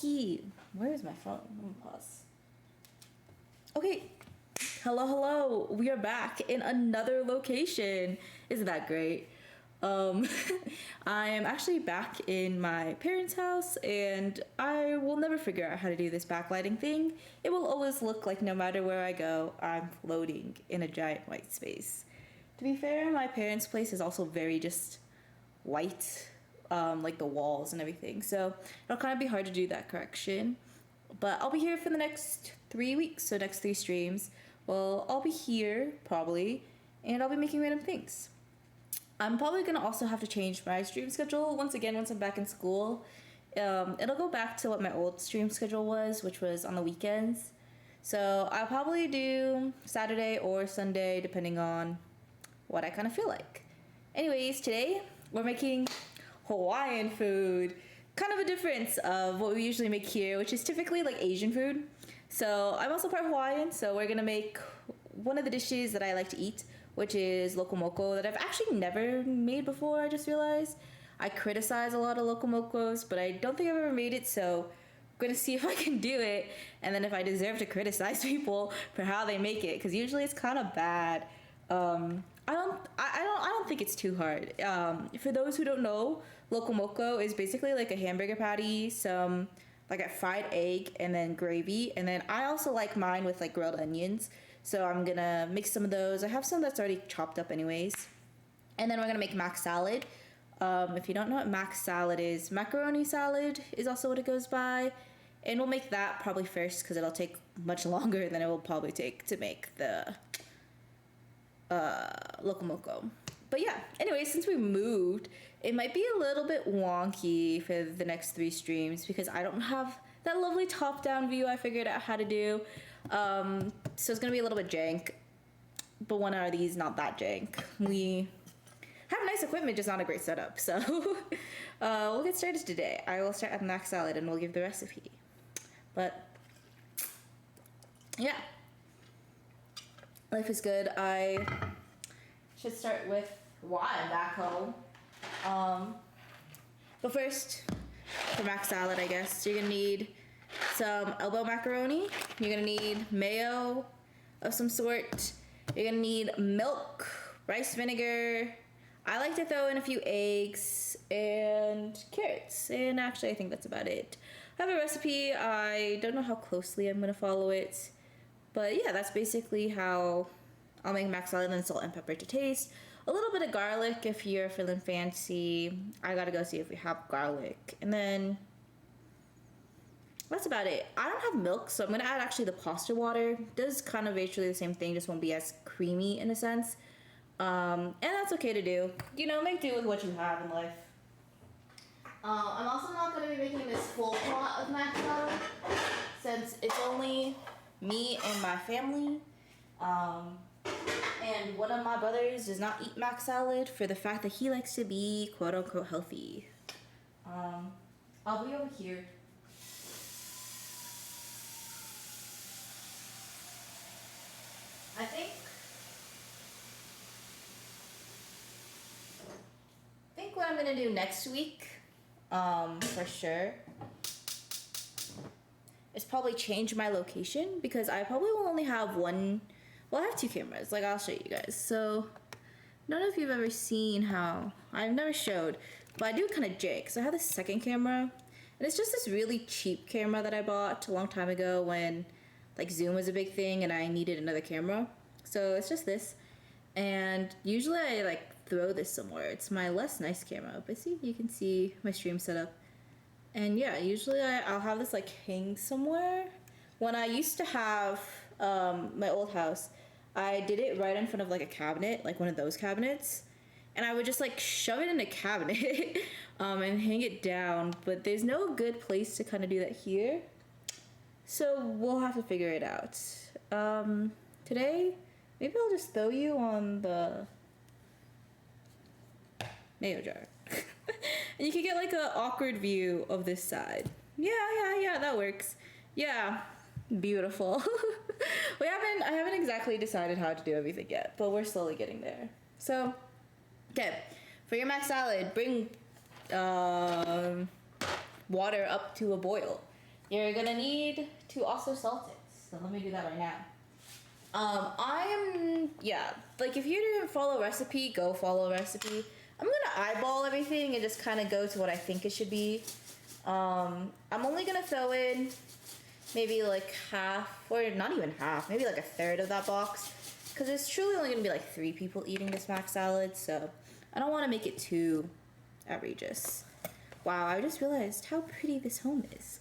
Okie. Where is my phone? Let me pause. Okay. Hello. We are back in another location. Isn't that great? I am actually back in my parents' house, and I will never figure out how to do this backlighting thing. It will always look like no matter where I go, I'm floating in a giant white space. To be fair, my parents' place is also very just white, like the walls and everything, so it'll kind of be hard to do that correction. But I'll be here for the next 3 weeks, so next 3 streams. Well, I'll be here probably, and I'll be making random things. I'm probably gonna also have to change my stream schedule once I'm back in school. It'll go back to what my old stream schedule was, which was on the weekends. So I'll probably do Saturday or Sunday, depending on what I kind of feel like. Anyways, today we're making Hawaiian food. Kind of a difference of what we usually make here, which is typically like Asian food. So I'm also part Hawaiian, so we're gonna make one of the dishes that I like to eat, which is Loco Moco, that I've actually never made before. I just realized I criticize a lot of Loco Mocos, but I don't think I've ever made it, so I'm gonna see if I can do it, and then if I deserve to criticize people for how they make it, because usually it's kind of bad. I don't think it's too hard. For those who don't know, Loco Moco is basically like a hamburger patty, some like a fried egg, and then gravy, and then I also like mine with like grilled onions. So I'm gonna mix some of those. I have some that's already chopped up anyways. And then we're gonna make mac salad. If you don't know what mac salad is, macaroni salad is also what it goes by. And we'll make that probably first because it'll take much longer than it will probably take to make the Loco Moco. But yeah, anyway, since we moved, it might be a little bit wonky for the next 3 streams because I don't have that lovely top-down view I figured out how to do. So it's gonna be a little bit jank, but when are these not that jank? We have nice equipment, just not a great setup. So we'll get started today. I will start at mac salad and we'll give the recipe. But yeah, life is good. I should start with why I'm back home. But first, for mac salad, I guess you're gonna need some elbow macaroni. You're gonna need mayo of some sort. You're gonna need milk, rice vinegar. I like to throw in a few eggs and carrots. And actually, I think that's about it. I have a recipe. I don't know how closely I'm gonna follow it, but yeah, that's basically how I'll make mac salad, and then salt and pepper to taste. A little bit of garlic if you're feeling fancy. I gotta go see if we have garlic. And then that's about it. I don't have milk, so I'm gonna add actually the pasta water. It does kind of basically the same thing, just won't be as creamy in a sense. And that's okay to do. You know, make do with what you have in life. I'm also not gonna be making this full pot of mac salad since it's only me and my family. And one of my brothers does not eat mac salad for the fact that he likes to be quote unquote healthy. I'll be over here. I think what I'm gonna do next week, for sure, is probably change my location because I probably will only have one. Well, I have 2 cameras. Like, I'll show you guys. So, I don't know if you've ever seen how I've never showed, but I do kind of jank. So I have this second camera, and it's just this really cheap camera that I bought a long time ago when like Zoom was a big thing and I needed another camera. So it's just this, and usually I like throw this somewhere. It's my less nice camera, but see, you can see my stream setup. And yeah, usually I'll have this like hang somewhere. When I used to have my old house, I did it right in front of like a cabinet, like one of those cabinets, and I would just like shove it in a cabinet and hang it down, but there's no good place to kind of do that here, so we'll have to figure it out. Today, maybe I'll just throw you on the mayo jar. And you can get like an awkward view of this side. Yeah, that works. Yeah, beautiful. I haven't exactly decided how to do everything yet, but we're slowly getting there. So, okay, for your mac salad, bring water up to a boil. you're gonna need to also salt it. So let me do that right now. Like if you didn't follow recipe, go follow recipe. I'm gonna eyeball everything and just kind of go to what I think it should be. I'm only gonna throw in maybe like half, or not even half, maybe like a third of that box, because there's truly only gonna be like 3 people eating this mac salad, so I don't want to make it too outrageous. Wow, I just realized how pretty this home is.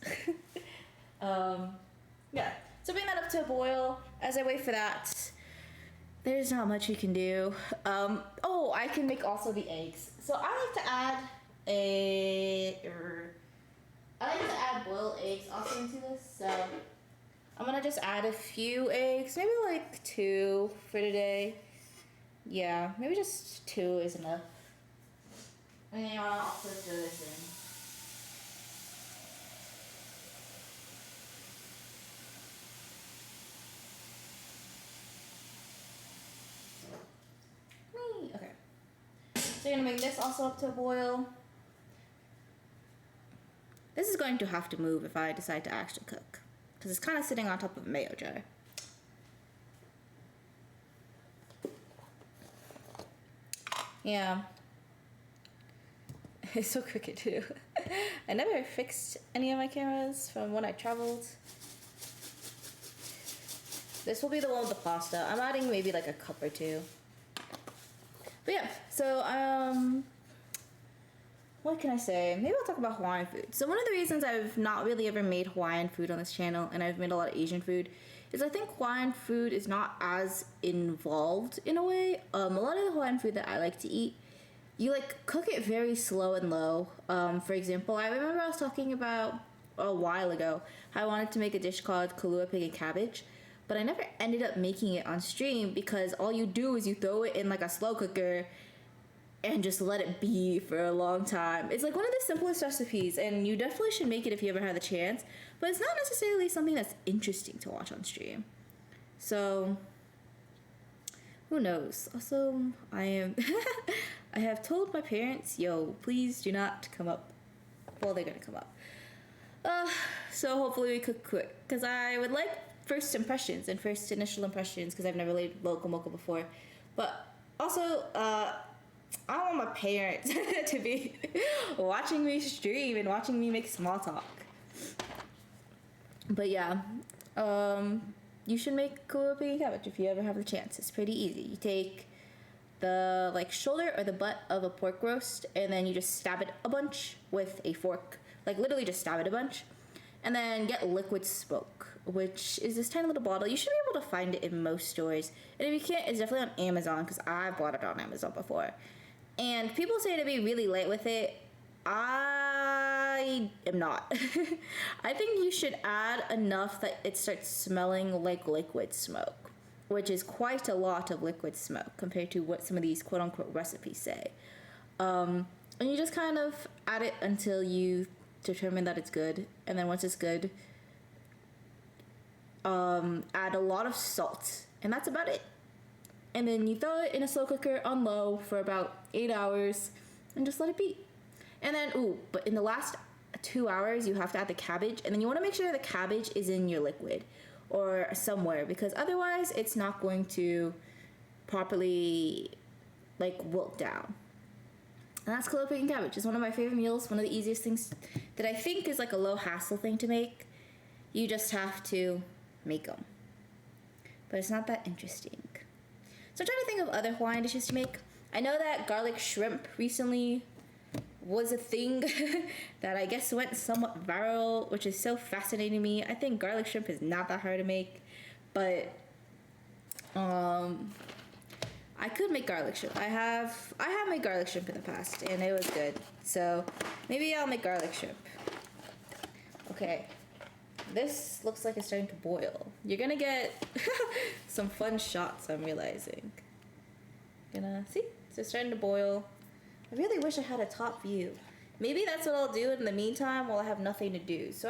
Yeah, so bring that up to a boil. As I wait for that, there's not much you can do. Oh, I can make also the eggs. So I like to add boiled eggs also into this. So I'm gonna just add a few eggs, maybe like 2 for today. Yeah, maybe just 2 is enough. And then I'll also throw this in. Okay. So you're gonna bring this also up to a boil. This is going to have to move if I decide to actually cook, because it's kind of sitting on top of a mayo jar. Yeah. It's so crooked too. I never fixed any of my cameras from when I traveled. This will be the one with the pasta. I'm adding maybe like a cup or 2. But yeah, so what can I say? Maybe I'll talk about Hawaiian food. So one of the reasons I've not really ever made Hawaiian food on this channel, and I've made a lot of Asian food, is I think Hawaiian food is not as involved in a way. A lot of the Hawaiian food that I like to eat, you like cook it very slow and low. For example, I remember I was talking about a while ago how I wanted to make a dish called kalua pig and cabbage, but I never ended up making it on stream because all you do is you throw it in like a slow cooker and just let it be for a long time. It's like one of the simplest recipes, and you definitely should make it if you ever have the chance, but it's not necessarily something that's interesting to watch on stream. So who knows? Also, I have told my parents, yo, please do not come up. Well, they're gonna come up. So hopefully we cook quick, because I would like first impressions and first initial impressions, because I've never made Loco Moco before. But also, I don't want my parents to be watching me stream and watching me make small talk. But yeah, you should make kalua pig and cabbage if you ever have the chance. It's pretty easy. You take the like shoulder or the butt of a pork roast, and then you just stab it a bunch with a fork. Like literally just stab it a bunch. And then get liquid smoke, which is this tiny little bottle. You should be able to find it in most stores. And if you can't, it's definitely on Amazon, because I've bought it on Amazon before. And people say to be really light with it. I am not. I think you should add enough that it starts smelling like liquid smoke, which is quite a lot of liquid smoke compared to what some of these quote-unquote recipes say. And you just kind of add it until you determine that it's good. And then once it's good, add a lot of salt. And that's about it. And then you throw it in a slow cooker on low for about 8 hours and just let it be. And then, but in the last 2 hours, you have to add the cabbage. And then you want to make sure the cabbage is in your liquid or somewhere, because otherwise it's not going to properly like wilt down. And that's kalua pig and cabbage. It's one of my favorite meals, one of the easiest things that I think is like a low hassle thing to make. You just have to make them. But it's not that interesting. So I'm trying to think of other Hawaiian dishes to make. I know that garlic shrimp recently was a thing that I guess went somewhat viral, which is so fascinating to me. I think garlic shrimp is not that hard to make, but I could make garlic shrimp. I have made garlic shrimp in the past, and it was good. So maybe I'll make garlic shrimp. Okay. This looks like it's starting to boil. You're gonna get some fun shots, I'm realizing. Gonna see? So it's starting to boil. I really wish I had a top view. Maybe that's what I'll do in the meantime while I have nothing to do. So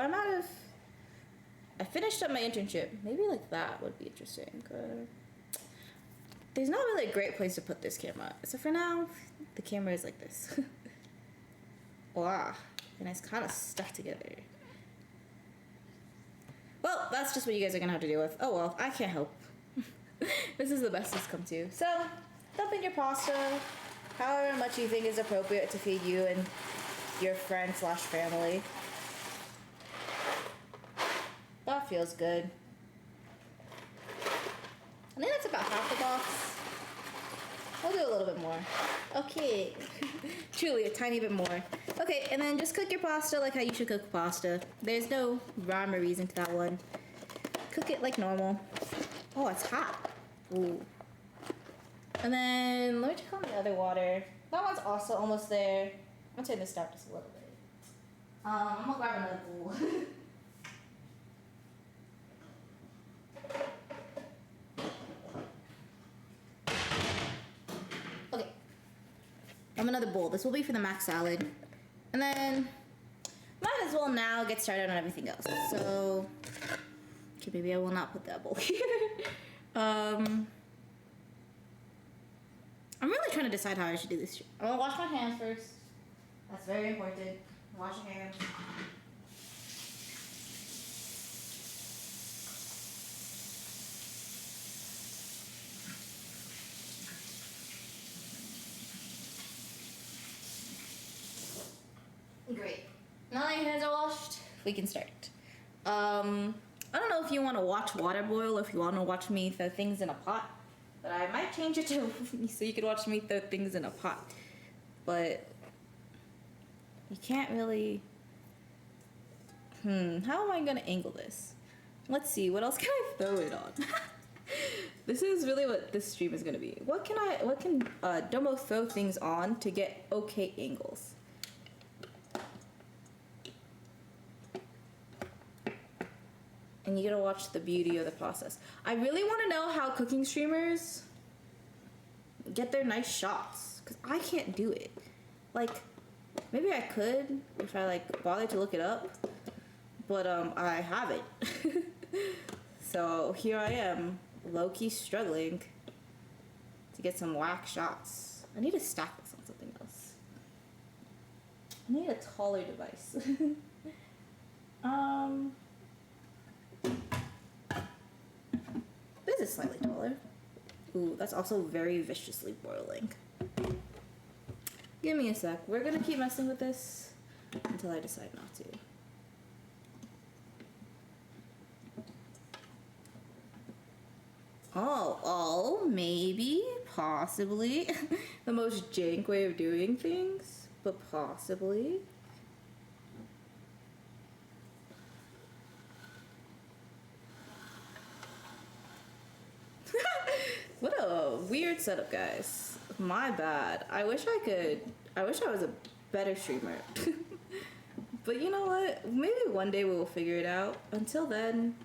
I finished up my internship. Maybe like that would be interesting. There's not really a great place to put this camera. So for now, the camera is like this. Wow. And it's kind of stuck together. that's just what you guys are gonna have to deal with. Oh well, I can't help. This is the best it's come to. So, dump in your pasta, however much you think is appropriate to feed you and your friend slash family. That feels good. I think that's about half the box. I'll do a little bit more. Okay. Truly, a tiny bit more. Okay, and then just cook your pasta like how you should cook pasta. There's no rhyme or reason to that one. Cook it like normal. Oh, it's hot. Ooh. And then let me check on the other water. That one's also almost there. I'm gonna turn this down just a little bit. I'm gonna grab another bowl. Okay. I have another bowl. This will be for the mac salad. And then might as well now get started on everything else. So okay, maybe I will not put that bowl here. I'm really trying to decide how I should do this. I'm gonna wash my hands first. That's very important. Wash your hands. Great. Now that your hands are washed, we can start. I don't know if you want to watch water boil or if you want to watch me throw things in a pot, but I might change it to so you can watch me throw things in a pot. But you can't really. How am I gonna angle this? Let's see. What else can I throw it on? This is really what this stream is gonna be. What can Domo throw things on to get okay angles? And you gotta watch the beauty of the process. I really want to know how cooking streamers get their nice shots, because I can't do it. Like, maybe I could if I like bothered to look it up, but I haven't. So here I am, low-key struggling to get some whack shots. I need to stack this on something else. I need a taller device. This is slightly taller. Ooh, that's also very viciously boiling. Give me a sec. We're gonna keep messing with this until I decide not to. Oh, maybe, possibly. The most jank way of doing things, but possibly. What a weird setup, guys. My bad. I wish I was a better streamer. But you know what? Maybe one day we will figure it out. Until then,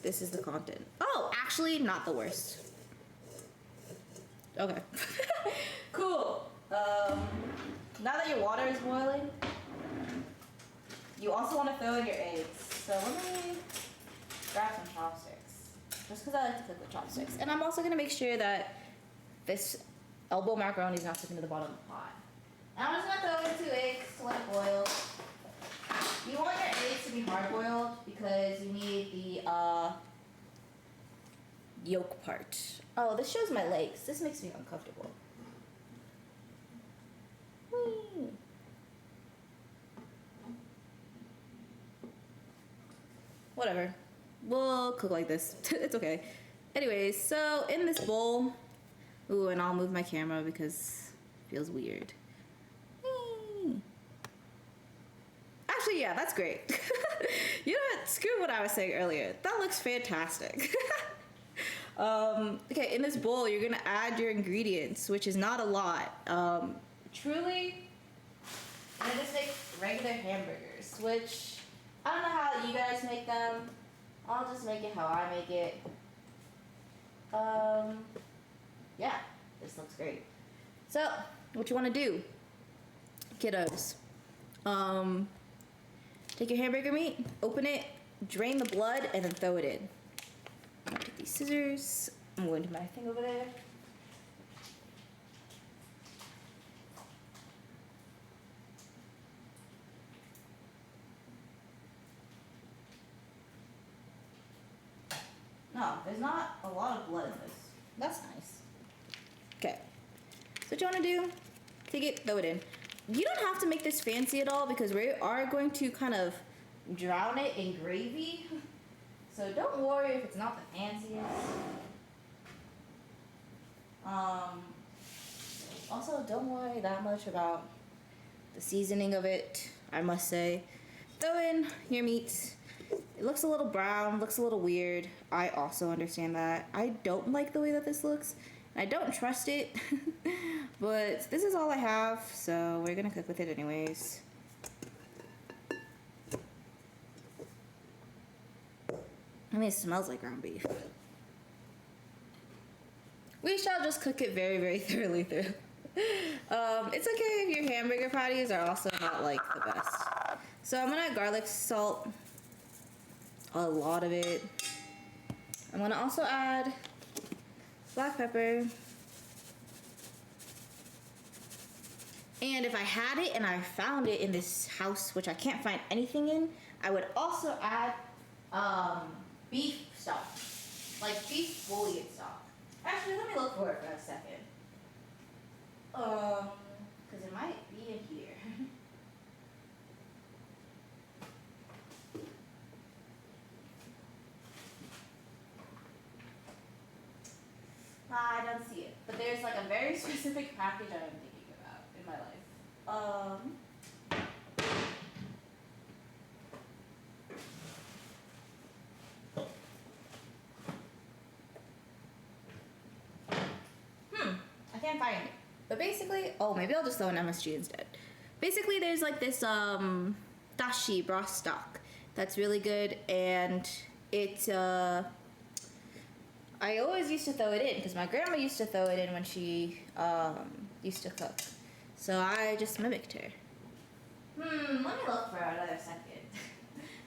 this is the content. Oh, actually, not the worst. Okay. Cool. Now that your water is boiling, you also want to throw in your eggs. So let me grab some chopsticks. Just because I like to cook with chopsticks. And I'm also going to make sure that this elbow macaroni is not sticking to the bottom of the pot. And I'm just going to throw in 2 eggs to let it boil. You want your eggs to be hard-boiled because you need the yolk part. Oh, this shows my legs. This makes me uncomfortable. Whee. Whatever. We'll cook like this. It's okay. Anyways, so in this bowl, ooh, and I'll move my camera because it feels weird. Actually, yeah, that's great. You know what? Screw what I was saying earlier. That looks fantastic. Okay, in this bowl, you're gonna add your ingredients, which is not a lot. Truly, I'm gonna just make regular hamburgers, which I don't know how you guys make them. I'll just make it how I make it. Yeah, this looks great. So, what you want to do, kiddos? Take your hamburger meat, open it, drain the blood, and then throw it in. I'm gonna take these scissors. I'm going to my thing over there. No, there's not a lot of blood in this. That's nice. Okay. So what you want to do, take it, throw it in. You don't have to make this fancy at all because we are going to kind of drown it in gravy. So don't worry if it's not the fanciest. Also, don't worry that much about the seasoning of it, I must say. Throw in your meats. It looks a little brown, looks a little weird. I also understand that. I don't like the way that this looks. I don't trust it, but this is all I have, so we're gonna cook with it anyways. I mean, it smells like ground beef. We shall just cook it very, very thoroughly through. It's okay if your hamburger patties are also not like the best. So I'm gonna add garlic salt, a lot of it. I'm gonna also add black pepper. And if I had it and I found it in this house, which I can't find anything in, I would also add beef stock, like beef bouillon stock. Actually, let me look for it for a second. Because it might be in here. I don't see it. But there's like a very specific package I'm thinking about in my life. I can't find it. But basically, oh, maybe I'll just throw an MSG instead. Basically, there's like this dashi broth stock that's really good, and it I always used to throw it in because my grandma used to throw it in when she used to cook. So I just mimicked her. Let me look for another second.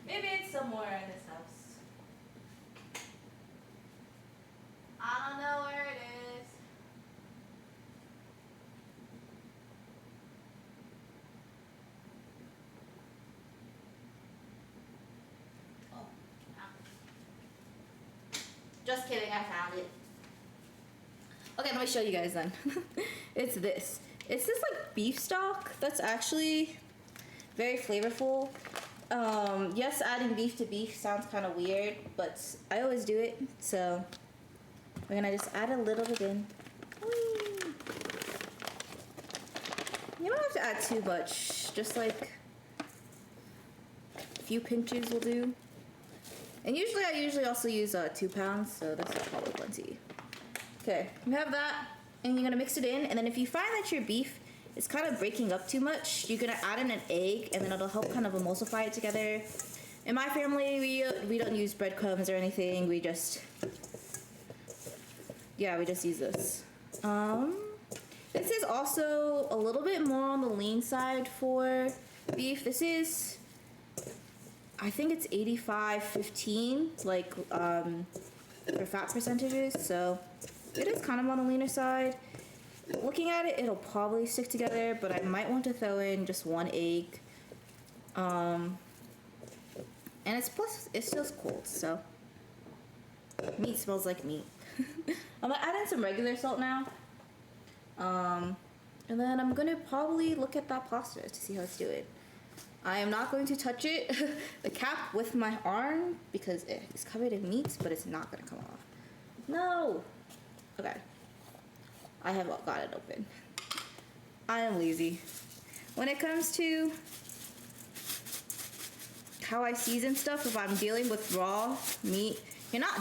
Maybe it's somewhere in this house. I don't know where it is. Oh. Just kidding, I found it. Okay, let me show you guys then. It's this. It's this like beef stock that's actually very flavorful. Yes, adding beef to beef sounds kind of weird, but I always do it. So we're gonna just add a little bit in. Whee! You don't have to add too much. Just like a few pinches will do. And usually I also use 2 pounds, so that's probably plenty. Okay, you have that, and you're gonna mix it in, and then if you find that your beef is kind of breaking up too much, you're gonna add in an egg, and then it'll help kind of emulsify it together. In my family, we don't use breadcrumbs or anything. We just use this. This is also a little bit more on the lean side for beef. This is, I think it's 85-15, like for fat percentages. So it is kind of on the leaner side. Looking at it, it'll probably stick together, but I might want to throw in just 1 egg. And it's still cold, so meat smells like meat. I'm gonna add in some regular salt now. And then I'm gonna probably look at that pasta to see how it's doing. I am not going to touch it, the cap with my arm, because it is covered in meat, but it's not gonna come off. No! Okay. I have got it open. I am lazy. When it comes to how I season stuff, if I'm dealing with raw meat,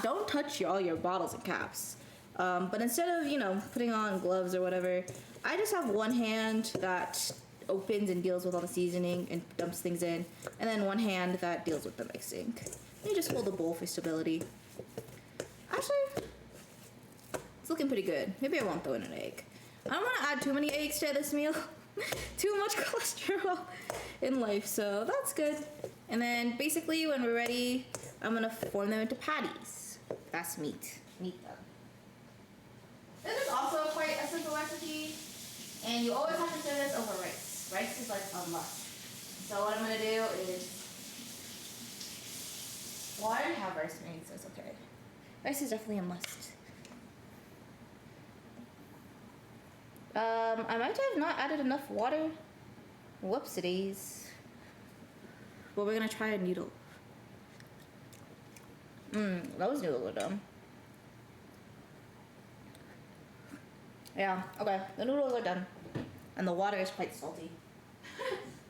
don't touch all your bottles and caps. But instead of, putting on gloves or whatever, I just have one hand that opens and deals with all the seasoning and dumps things in, and then one hand that deals with the mixing. You just hold the bowl for stability. Actually, it's looking pretty good. Maybe I won't throw in an egg. I don't want to add too many eggs to this meal. Too much cholesterol in life, so that's good. And then basically when we're ready, I'm gonna form them into patties. That's meat. Meat done. This is also quite a simple recipe, and you always have to serve this over rice. Rice is like a must. So what I'm gonna do is, well, I didn't have rice made, so it's okay. Rice is definitely a must. I might have not added enough water. Whoopsies. But we're gonna try a noodle. Those noodles are dumb. Yeah, okay. The noodles are done. And the water is quite salty.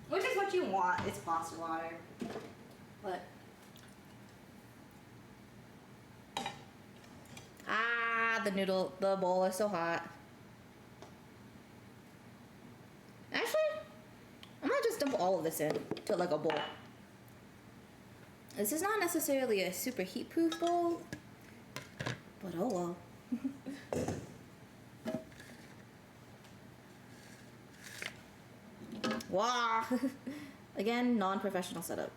Which is what you want. It's pasta water. But... the bowl is so hot. Actually, I might just dump all of this in to like a bowl. This is not necessarily a super heat-proof bowl, but oh well. Wow. Again, non-professional setup.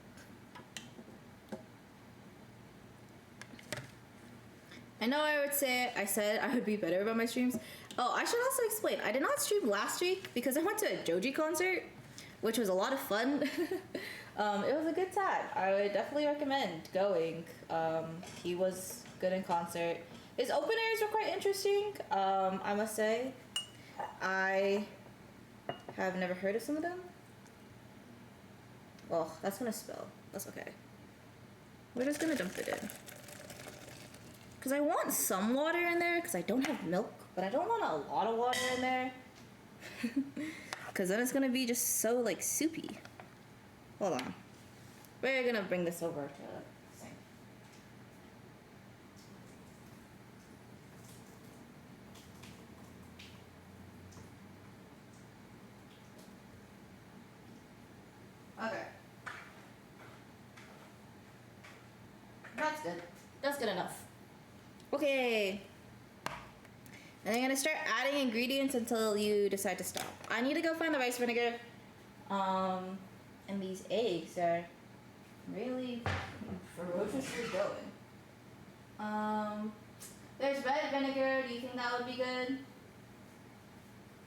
I know I said I would be better about my streams. Oh, I should also explain. I did not stream last week because I went to a Joji concert, which was a lot of fun. It was a good time. I would definitely recommend going. He was good in concert. His openers were quite interesting, I must say. I have never heard of some of them. Well, that's gonna spill. That's okay. We're just gonna dump it in. Because I want some water in there because I don't have milk, but I don't want a lot of water in there. Because then it's gonna be just so like soupy. Hold on. We're gonna bring this over to the sink. Okay. That's good. That's good enough. Okay. And I'm gonna start adding ingredients until you decide to stop. I need to go find the rice vinegar. And these eggs are really ferociously going. There's red vinegar. Do you think that would be good?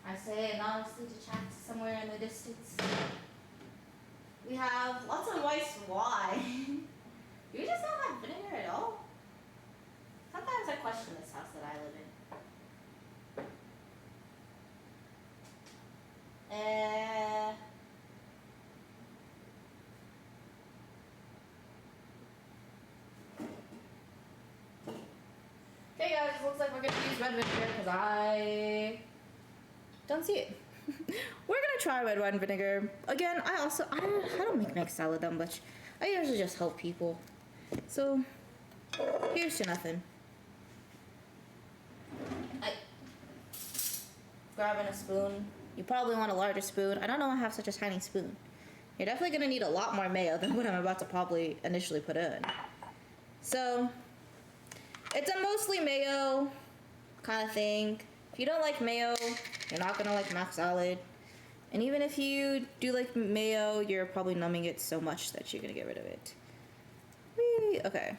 I say anonymously to chat somewhere in the distance. We have lots of rice. Why? Do we just not have vinegar at all? Sometimes I question this house that I live in. Okay guys, looks like we're gonna use red vinegar because I don't see it. We're gonna try red wine vinegar. Again, I don't make salad that much. I usually just help people. So, here's to nothing. Grabbing a spoon. You probably want a larger spoon. I don't know why I have such a tiny spoon. You're definitely gonna need a lot more mayo than what I'm about to probably initially put in. So, it's a mostly mayo kind of thing. If you don't like mayo, you're not gonna like mac salad. And even if you do like mayo, you're probably numbing it so much that you're gonna get rid of it. Whee! Okay.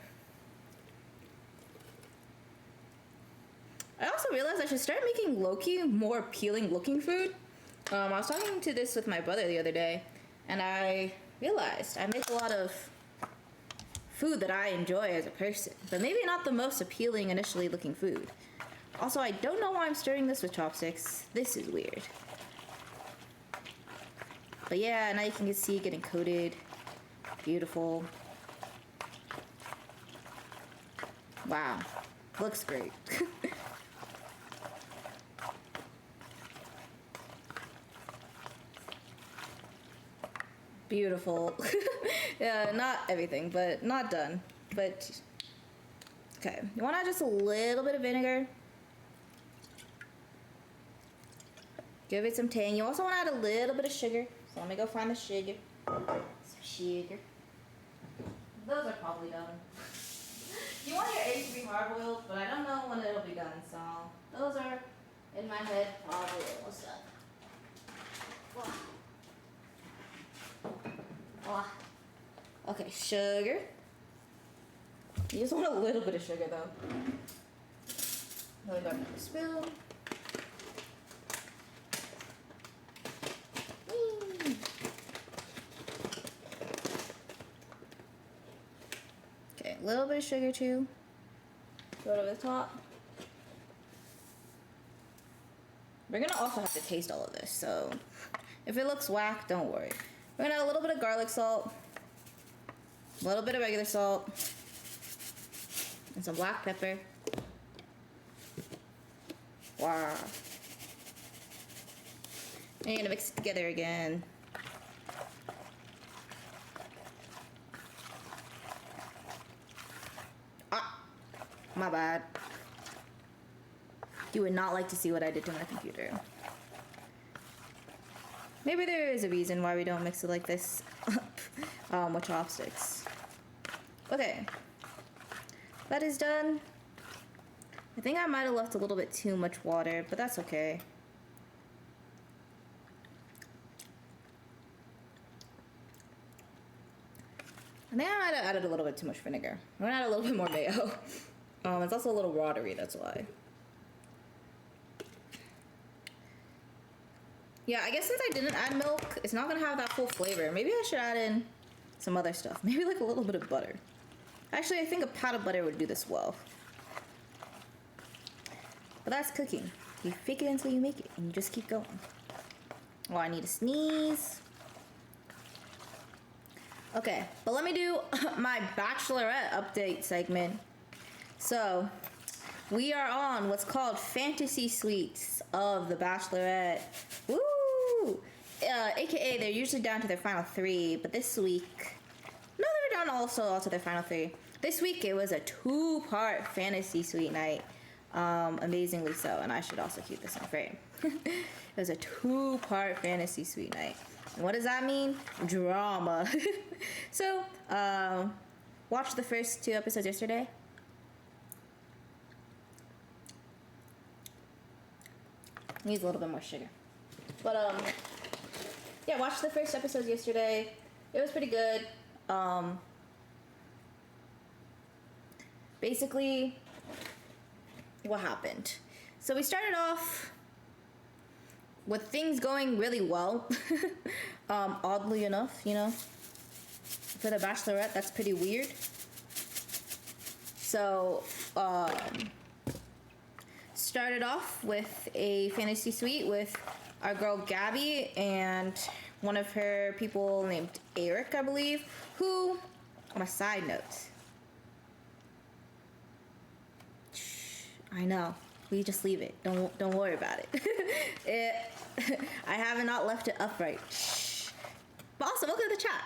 I also realized I should start making low-key more appealing looking food. I was talking to this with my brother the other day, and I realized I make a lot of food that I enjoy as a person, but maybe not the most appealing initially looking food. Also, I don't know why I'm stirring this with chopsticks. This is weird. But yeah, now you can see it getting coated. Beautiful. Wow. Looks great. Beautiful. Yeah, not everything, but not done. But, okay. You want to add just a little bit of vinegar. Give it some tang. You also want to add a little bit of sugar. So let me go find the sugar. Some sugar. Those are probably done. You want your eggs to be hard-boiled, but I don't know when it'll be done, so those are, in my head, probably almost done. Wow. Okay, sugar. You just want a little bit of sugar, though. Really don't need a spoon. Okay, a little bit of sugar, too. Go to the top. We're gonna also have to taste all of this, so if it looks whack, don't worry. We're gonna add a little bit of garlic salt, a little bit of regular salt, and some black pepper. Wow. And you're gonna mix it together again. Ah, my bad. You would not like to see what I did to my computer. Maybe there is a reason why we don't mix it like this with chopsticks. Okay, that is done. I think I might have left a little bit too much water, but that's okay. I think I might have added a little bit too much vinegar. I'm gonna add a little bit more mayo. It's also a little watery, that's why. Yeah, I guess since I didn't add milk, it's not gonna have that full flavor. Maybe I should add in some other stuff. Maybe like a little bit of butter. Actually, I think a pat of butter would do this well. But that's cooking. You fake it until you make it, and you just keep going. Oh, I need to sneeze. Okay, but let me do my bachelorette update segment. So, we are on what's called Fantasy Suites of the Bachelorette. Woo! AKA, they're usually down to their final 3, but this week... No, they were down also to their final 3. This week, it was a 2-part Fantasy Suite night. Amazingly so, and I should also keep this in frame. It was a 2-part Fantasy Suite night. And what does that mean? Drama. So, watched the first 2 episodes yesterday. Needs a little bit more sugar. But, yeah, watched the first episodes yesterday. It was pretty good. Basically, what happened? So we started off with things going really well. Oddly enough, you know. For the Bachelorette, that's pretty weird. So, started off with a fantasy suite with our girl Gabby and one of her people named Eric, I believe, who, on a side note, I know, we just leave it. Don't worry about it. I have not left it upright. But also, welcome to the chat.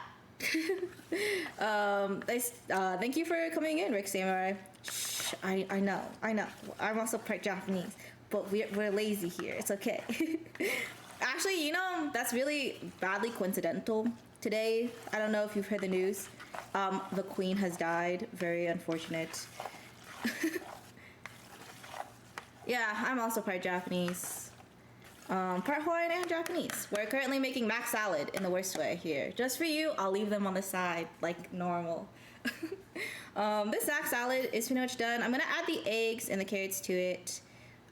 Thank you for coming in, Rick Samurai. I know. I'm also part Japanese, but we're lazy here. It's okay. Actually, you know, that's really badly coincidental. Today, I don't know if you've heard the news. The Queen has died. Very unfortunate. Yeah, I'm also part Japanese. Part Hawaiian and Japanese. We're currently making mac salad in the worst way here. Just for you, I'll leave them on the side like normal. This mac salad is pretty much done. I'm gonna add the eggs and the carrots to it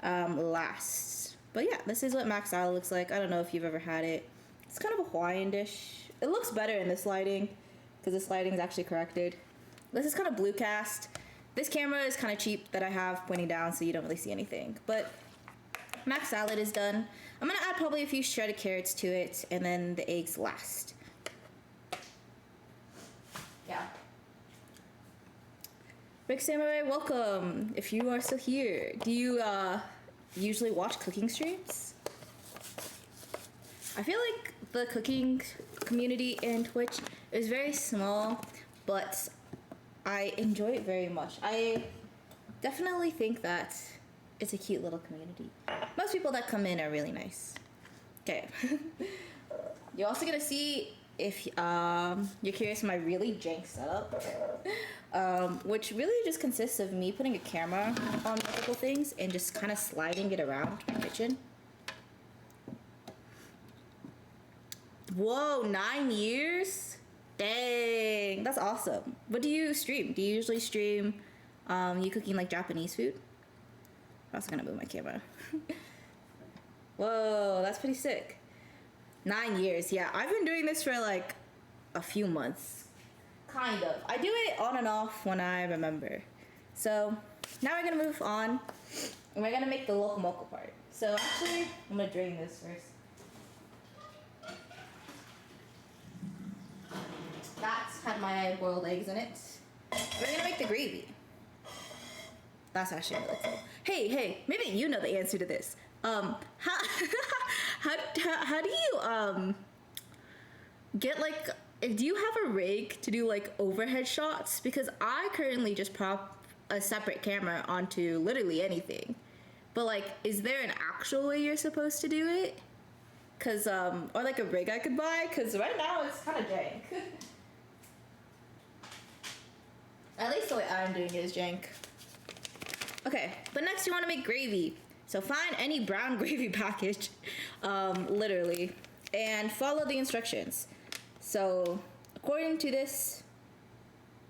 last. But yeah, this is what mac salad looks like. I don't know if you've ever had it. It's kind of a Hawaiian dish. It looks better in this lighting because this lighting is actually corrected. This is kind of blue cast. This camera is kind of cheap that I have pointing down so you don't really see anything. But mac salad is done. I'm gonna add probably a few shredded carrots to it and then the eggs last. Yeah. Rick Samurai, welcome. If you are still here, do you usually watch cooking streams? I feel like the cooking community in Twitch is very small, but I enjoy it very much. I definitely think that it's a cute little community. Most people that come in are really nice. Okay. You're also gonna see, if you're curious, my really jank setup, which really just consists of me putting a camera on multiple things and just kind of sliding it around my kitchen. Whoa, 9 years? Dang, that's awesome. What do you stream? Do you usually stream you cooking like Japanese food? I'm also gonna move my camera. Whoa, that's pretty sick. 9 years, yeah. I've been doing this for like a few months. Kind of. I do it on and off when I remember. So, now we're gonna move on, and we're gonna make the Loco Moco part. So actually, I'm gonna drain this first. That's had my boiled eggs in it. We're gonna make the gravy. That's actually really cool. Hey, maybe you know the answer to this. How how do you get like, do you have a rig to do like overhead shots? Because I currently just prop a separate camera onto literally anything. But like, is there an actual way you're supposed to do it? Cause or like a rig I could buy? Cause right now it's kind of jank. At least the way I'm doing it is jank. Okay, but next you want to make gravy. So find any brown gravy package, literally, and follow the instructions. So according to this,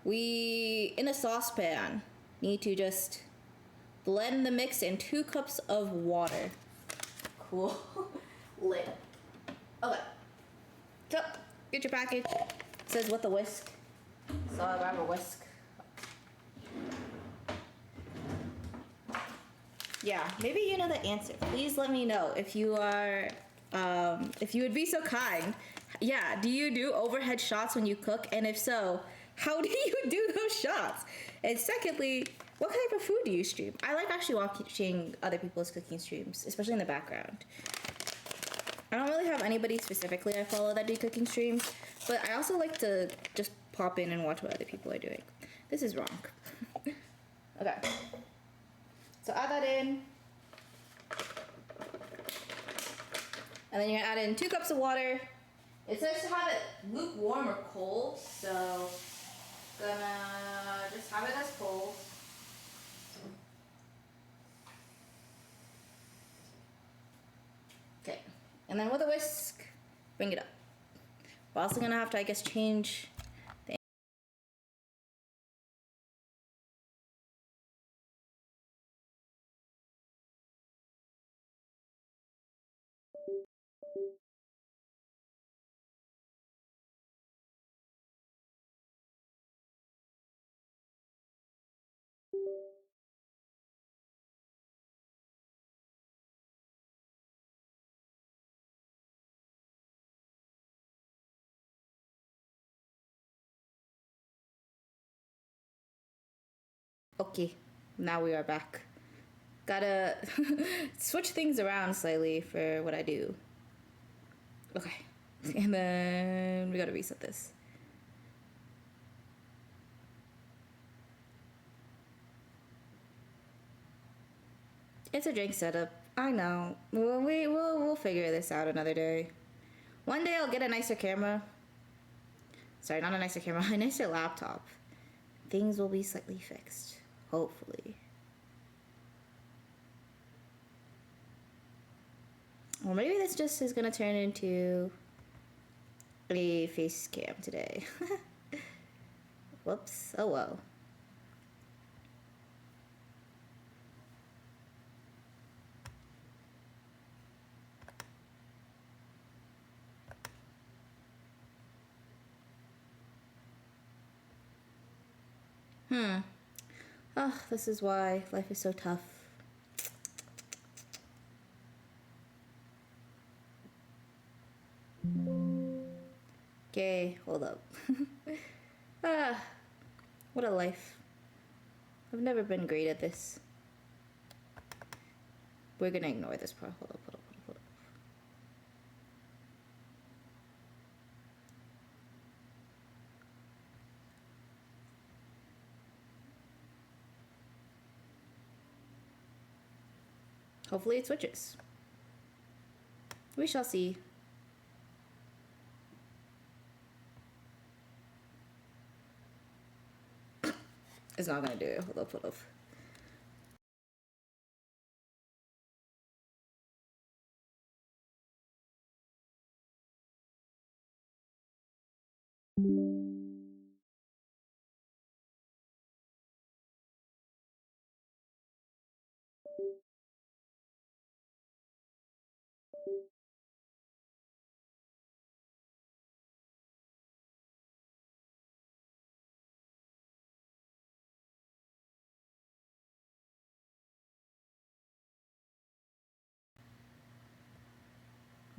we, in a saucepan, need to just blend the mix in 2 cups of water. Cool. Lit. Okay. So, get your package. It says with a whisk. So I'll grab a whisk. Yeah, maybe you know the answer. Please let me know if you are, if you would be so kind. Yeah, do you do overhead shots when you cook? And if so, how do you do those shots? And secondly, what type of food do you stream? I like actually watching other people's cooking streams, especially in the background. I don't really have anybody specifically I follow that do cooking streams, but I also like to just pop in and watch what other people are doing. This is wrong. Okay. So add that in. And then you're gonna add in 2 cups of water. It says to have it lukewarm or cold, so gonna just have it as cold. Okay, and then with a whisk, bring it up. We're also gonna have to, I guess, change the Okay, now we are back. Gotta switch things around slightly for what I do. Okay, and then we gotta reset this. It's a drink setup. I know. We'll figure this out another day. One day I'll get a nicer camera. Sorry, not a nicer camera, a nicer laptop. Things will be slightly fixed. Hopefully. Or maybe this just is gonna turn into a face cam today. Whoops. Oh well. Oh, this is why life is so tough. Okay, hold up. What a life. I've never been great at this. We're gonna ignore this part. Hold up. Hopefully it switches. We shall see. It's not gonna do it. Hold up.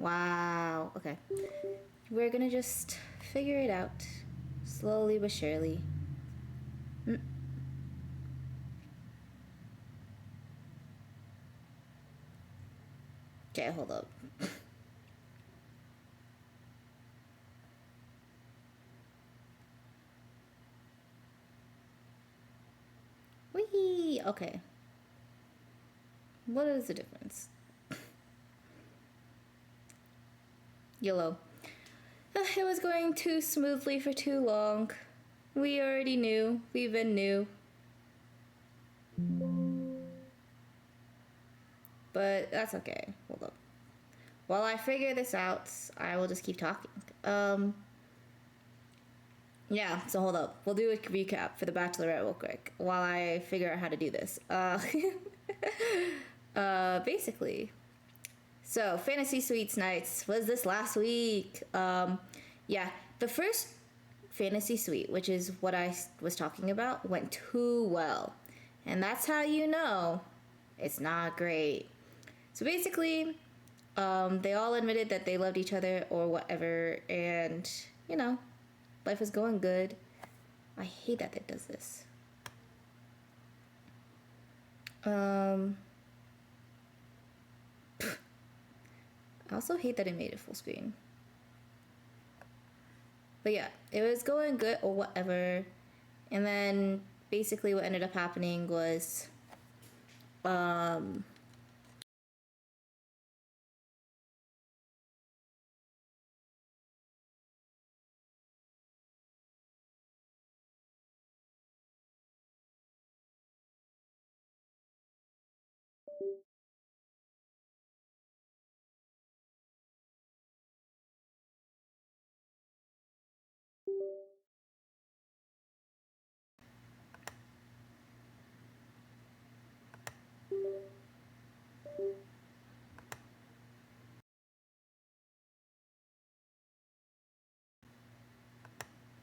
Wow. Okay. We're gonna just figure it out. Slowly but surely. Okay, hold up. Whee! Okay. What is the difference? YOLO. It was going too smoothly for too long. We already knew. We even knew. But that's okay. Hold up. While I figure this out, I will just keep talking. Yeah, so hold up. We'll do a recap for the Bachelorette real quick while I figure out how to do this. Basically. So, Fantasy Suites nights was this last week. Yeah, the first Fantasy Suite, which is what I was talking about, went too well. And that's how you know it's not great. So basically, they all admitted that they loved each other or whatever, and, you know, life is going good. I hate that it does this. I also hate that it made it full screen. But yeah, it was going good or whatever. And then basically what ended up happening was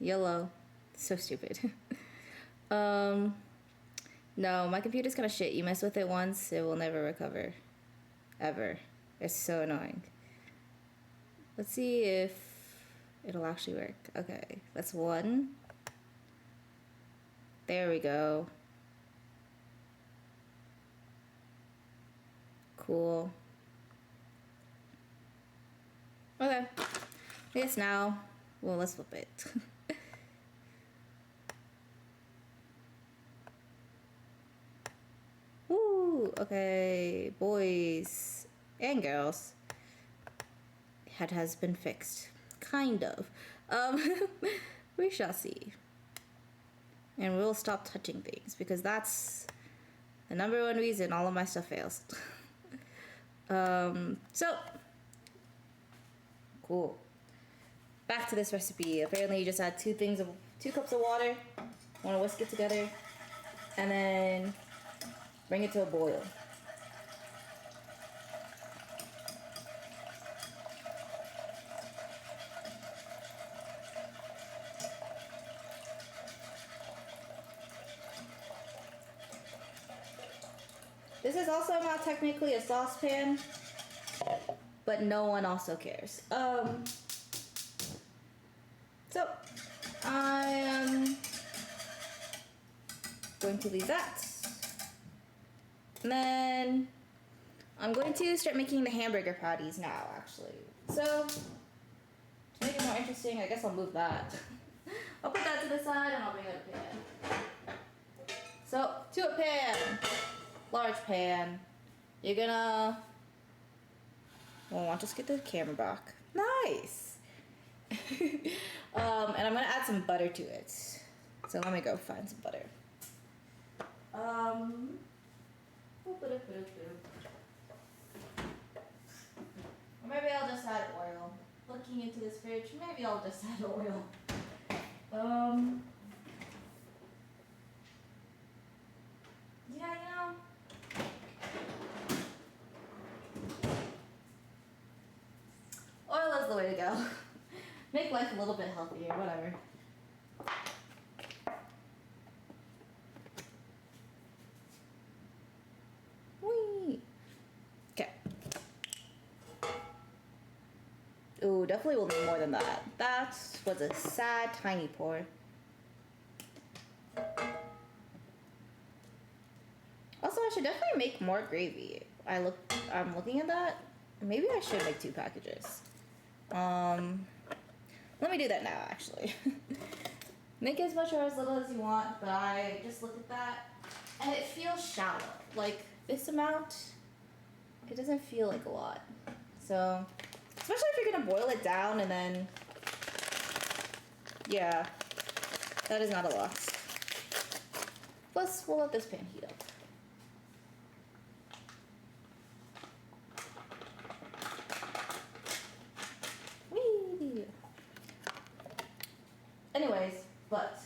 YOLO. So stupid. No, my computer's kind of shit. You mess with it once, it will never recover. Ever. It's so annoying. Let's see if it'll actually work. Okay, that's one. There we go. Cool. Okay. I guess now, well, let's flip it. Woo! Okay, boys and girls. Head has been fixed. Kind of. We shall see. And we'll stop touching things because that's the number one reason all of my stuff fails. So cool. Back to this recipe. Apparently you just add 2 cups of water, want to whisk it together, and then bring it to a boil. This is also not technically a saucepan, but no one also cares. So I am going to leave that. And then I'm going to start making the hamburger patties now, actually. So to make it more interesting, I guess I'll move that. I'll put that to the side and I'll bring out a pan. So to a pan, large pan. You're gonna, well, I'll just get the camera back. Nice. And I'm gonna add some butter to it. So let me go find some butter. Or maybe I'll just add oil. Looking into this fridge, maybe I'll just add oil. Yeah, you know. Oil is the way to go. Make life a little bit healthier, whatever. Whee! Okay. definitely will need more than that. That was a sad tiny pour. Also, I should definitely make more gravy. I'm looking at that. Maybe I should make 2 packages. Let me do that now, actually. Make as much or as little as you want, but I just looked at that, and it feels shallow. Like, this amount, it doesn't feel like a lot. So, especially if you're gonna boil it down and then, yeah, that is not a lot. Plus, we'll let this pan heat up. Whee! Anyways, but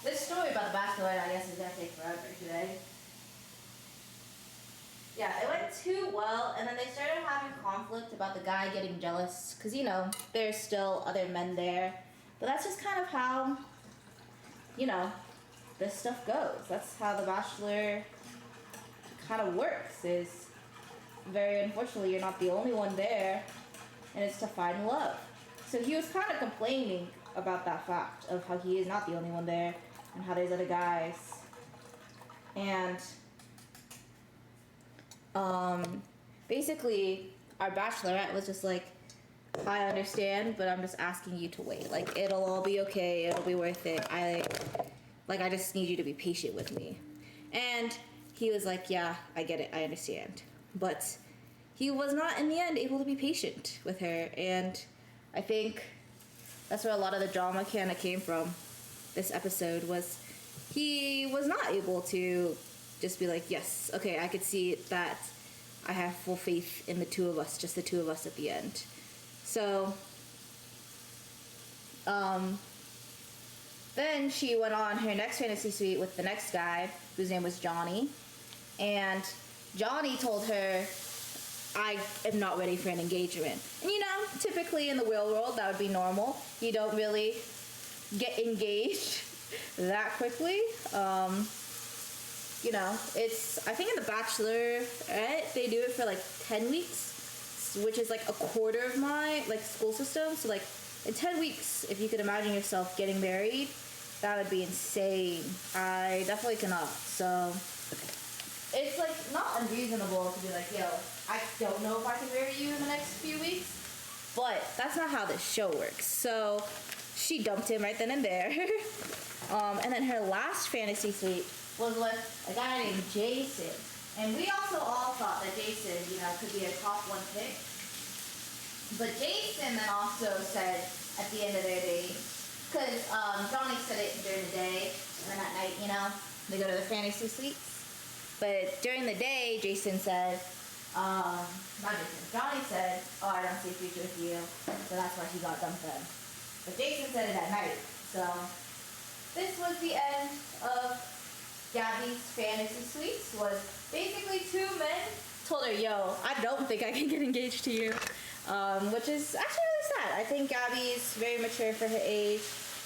this story about the Bachelorette, I guess, is gonna take forever today. Yeah, it went too well, and then they started having conflict about the guy getting jealous, because, you know, there's still other men there. But that's just kind of how, you know, this stuff goes. That's how The Bachelor kind of works, is very unfortunately you're not the only one there, and it's to find love. So he was kind of complaining about that fact of how he is not the only one there, and how there's other guys. And basically, our Bachelorette was just like, I understand, but I'm just asking you to wait. Like, it'll all be okay. It'll be worth it. I just need you to be patient with me. And he was like, yeah, I get it. I understand. But he was not, in the end, able to be patient with her. And I think that's where a lot of the drama kind of came from. This episode was, he was not able to just be like, yes, okay, I could see that I have full faith in the two of us, just the two of us at the end. So, then she went on her next fantasy suite with the next guy, whose name was Johnny. And Johnny told her, I am not ready for an engagement. And you know, typically in the real world, that would be normal. You don't really get engaged that quickly. You know, it's, I think in The Bachelorette, they do it for like 10 weeks, which is like a quarter of my, like, school system. So like, in 10 weeks, if you could imagine yourself getting married, that would be insane. I definitely cannot. So, it's like not unreasonable to be like, yo, I don't know if I can marry you in the next few weeks. But that's not how this show works. So, she dumped him right then and there. And then her last fantasy suite was with a guy named Jason. And we also all thought that Jason, you know, could be a top 1 pick. But Jason then also said at the end of their date, because Johnny said it during the day, and then at night, you know, they go to the fantasy suites. But during the day, Jason said, Johnny said, oh, I don't see a future with you, so that's why he got dumped then. But Jason said it at night, so this was the end of Gabby's fantasy suites. Was basically 2 men told her, yo, I don't think I can get engaged to you, which is actually really sad. I think Gabby's very mature for her age.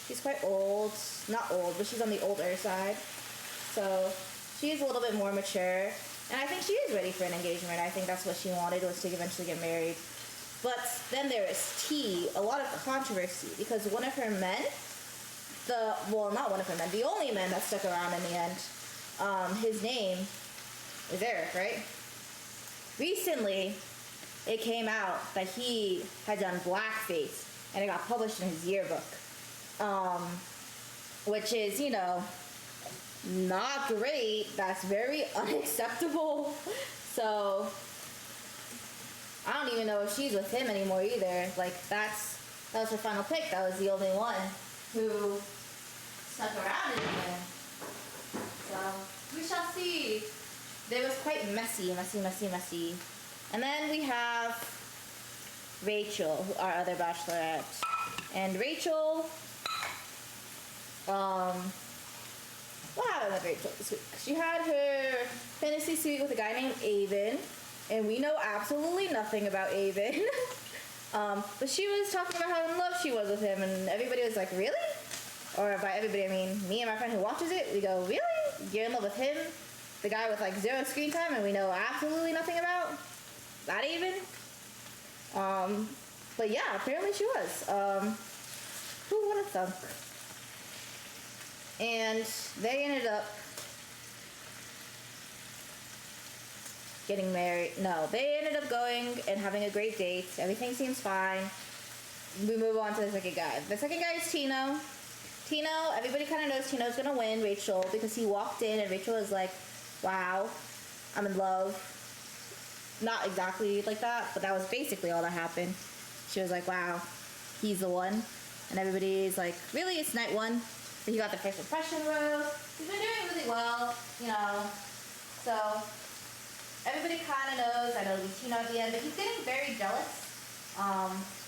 She's quite old, not old, but she's on the older side, so she's a little bit more mature, and I think she is ready for an engagement. I think that's what she wanted, was to eventually get married. But then there is tea, a lot of controversy, because one of her men, not one of her men, the only man that stuck around in the end, his name is Eric, right? Recently, it came out that he had done blackface, and it got published in his yearbook, which is, you know, not great. That's very unacceptable. So, I don't even know if she's with him anymore either. Like, that was her final pick. That was the only one who stuck around in the end. So, we shall see. It was quite messy. And then we have Rachel, our other Bachelorette. And Rachel, what happened with Rachel this week? She had her fantasy suite with a guy named Avon, and we know absolutely nothing about Avon. But she was talking about how in love she was with him, and everybody was like, really? Or by everybody, I mean me and my friend who watches it, we go, really? You're in love with him? The guy with like 0 screen time and we know absolutely nothing about? That Avon? But yeah, apparently she was. Who would have thunk? And they ended up getting married. No, they ended up going and having a great date. Everything seems fine. We move on to the second guy. The second guy is Tino. Tino, everybody kind of knows Tino's gonna win Rachel because he walked in and Rachel was like, wow, I'm in love. Not exactly like that, but that was basically all that happened. She was like, wow, he's the one. And everybody's like, really? It's night one? So he got the first impression rose. He's been doing really well, you know. So everybody kind of knows. I know it'll be Tino at the end, but he's getting very jealous,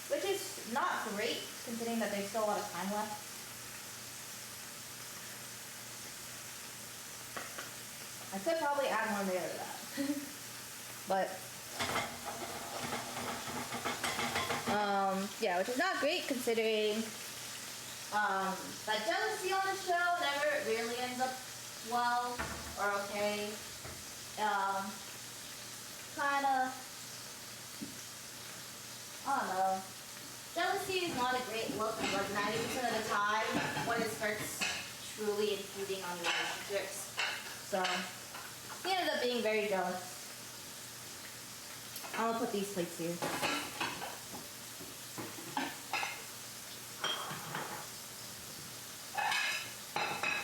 which is not great considering that there's still a lot of time left. I could probably add more mayo to that. But, yeah, which is not great considering that jealousy on the show never really ends up well or okay. Kinda, I don't know. Jealousy is not a great look like 90% of the time when it starts truly intruding on relationships. So, he ended up being very jealous. I'm gonna put these plates here.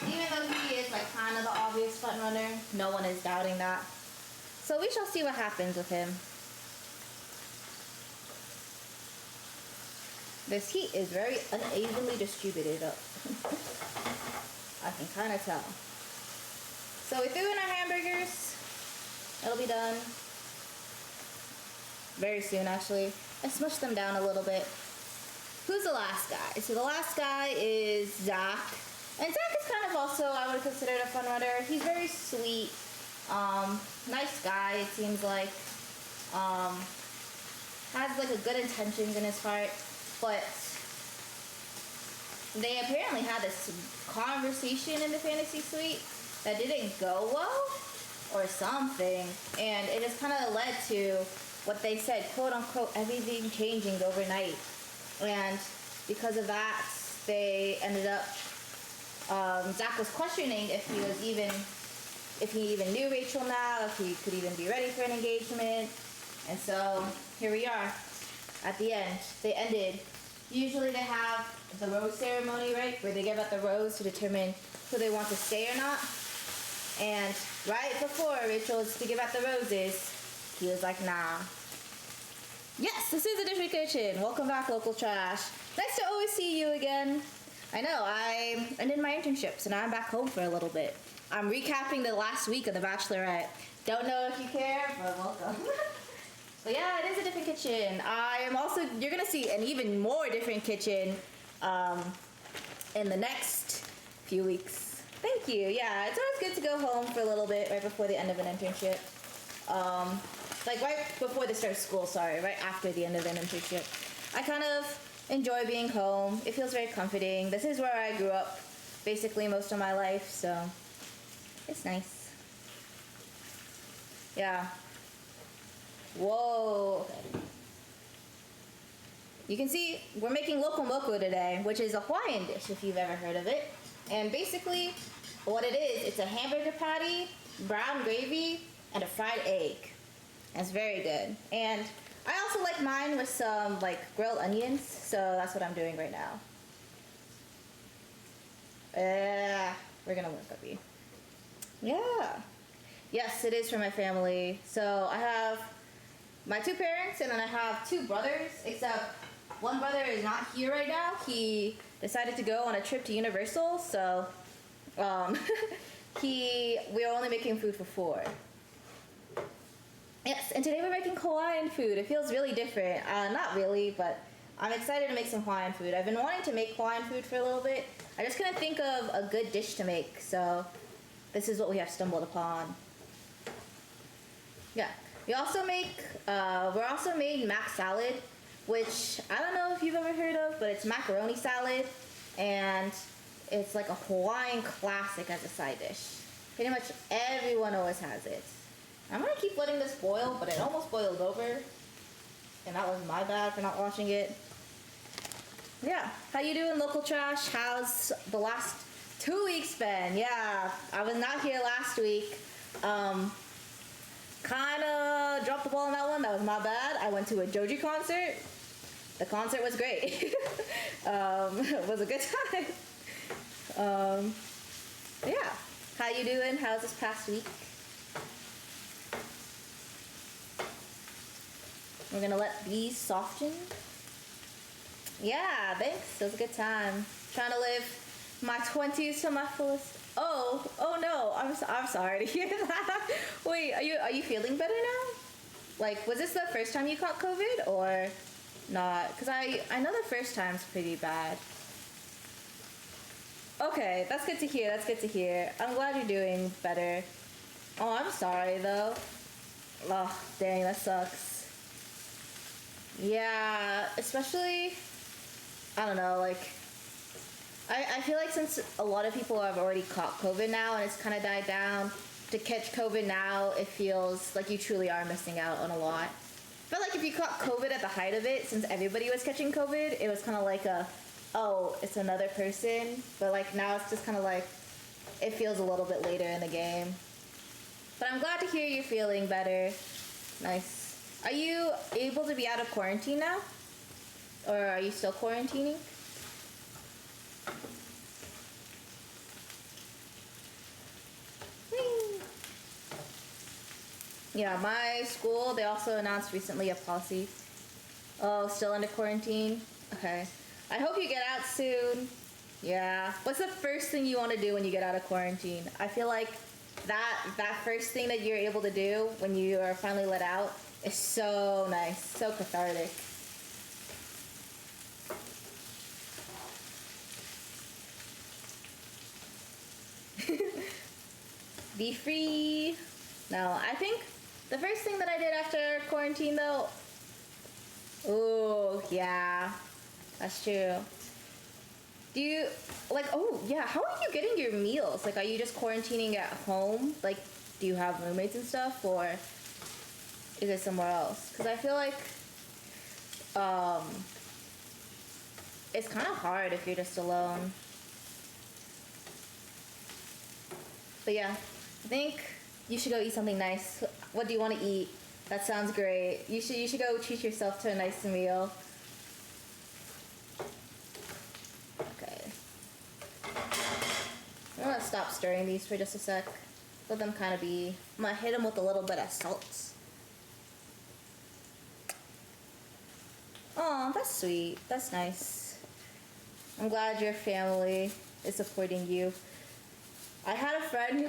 Even though he is like kind of the obvious front runner, no one is doubting that. So we shall see what happens with him. This heat is very unevenly distributed up. I can kind of tell. So we threw in our hamburgers. It'll be done very soon, actually. I smushed them down a little bit. Who's the last guy? So the last guy is Zach. And Zach is kind of also, I would consider a fun runner. He's very sweet. Nice guy, it seems like. Has like a good intentions in his heart. But they apparently had this conversation in the fantasy suite that didn't go well or something. And it just kind of led to what they said, quote unquote, everything changing overnight. And because of that, they ended up, Zach was questioning if he even knew Rachel now, if he could even be ready for an engagement. And so here we are at the end. They ended. Usually they have the rose ceremony, right? Where they give out the rose to determine who they want to stay or not. And right before Rachel was to give out the roses, he was like, nah. Yes, this is a different kitchen. Welcome back, local trash. Nice to always see you again. I know, I did my internships and I'm back home for a little bit. I'm recapping the last week of The Bachelorette. Don't know if you care, but welcome. But yeah, it is a different kitchen. I am also, you're gonna see an even more different kitchen in the next few weeks. Thank you, yeah, it's always good to go home for a little bit right before the end of an internship. Like right before the start of school, sorry, right after the end of an internship. I kind of enjoy being home. It feels very comforting. This is where I grew up basically most of my life, so it's nice. Yeah. Whoa. Okay. You can see we're making Loco Moco today, which is a Hawaiian dish if you've ever heard of it. And basically what it is, it's a hamburger patty, brown gravy, and a fried egg. It's very good. And I also like mine with some like grilled onions, so that's what I'm doing right now. We're gonna work up you. Yeah. Yes, it is for my family. So I have my two parents and then I have two brothers, except one brother is not here right now. He decided to go on a trip to Universal, so we are only making food for four. Yes, and today we're making Hawaiian food. It feels really different. Not really, but I'm excited to make some Hawaiian food. I've been wanting to make Hawaiian food for a little bit. I just couldn't think of a good dish to make, so this is what we have stumbled upon. Yeah, we're also made mac salad, which I don't know if you've ever heard of, but it's macaroni salad, and it's like a Hawaiian classic as a side dish. Pretty much everyone always has it. I'm gonna keep letting this boil, but it almost boiled over. And that was my bad for not watching it. Yeah, how you doing, local trash? How's the last 2 weeks been? Yeah, I was not here last week. Kind of dropped the ball on that one. That was my bad. I went to a Joji concert. The concert was great. It was a good time. Yeah, how you doing? How's this past week? We're gonna let these soften. Yeah, thanks. It was a good time. Trying to live my 20s to my fullest. Oh no. I'm sorry to hear that. Wait, are you feeling better now? Like, was this the first time you caught COVID or not? Because I know the first time's pretty bad. Okay, that's good to hear. That's good to hear. I'm glad you're doing better. Oh, I'm sorry though. Oh, dang, that sucks. Yeah, especially, I don't know, like, I feel like since a lot of people have already caught COVID now and it's kind of died down, to catch COVID now, it feels like you truly are missing out on a lot. I felt like if you caught COVID at the height of it, since everybody was catching COVID, it was kind of like oh, it's another person. But like now it's just kind of like, it feels a little bit later in the game. But I'm glad to hear you're feeling better. Nice. Are you able to be out of quarantine now? Or are you still quarantining? Yeah, my school, they also announced recently a policy. Oh, still under quarantine? Okay. I hope you get out soon. Yeah. What's the first thing you want to do when you get out of quarantine? I feel like that first thing that you're able to do when you are finally let out is so nice, so cathartic. Be free. No, I think the first thing that I did after quarantine though, oh yeah, that's true. Do you, like, oh yeah, how are you getting your meals? Like, are you just quarantining at home? Like, do you have roommates and stuff, or is it somewhere else? Because I feel like it's kind of hard if you're just alone. But yeah, I think you should go eat something nice. What do you want to eat? That sounds great. You should go treat yourself to a nice meal. Okay. I'm gonna stop stirring these for just a sec. Let them kind of be. I'm gonna hit them with a little bit of salt. Oh, that's sweet. That's nice. I'm glad your family is supporting you. I had a friend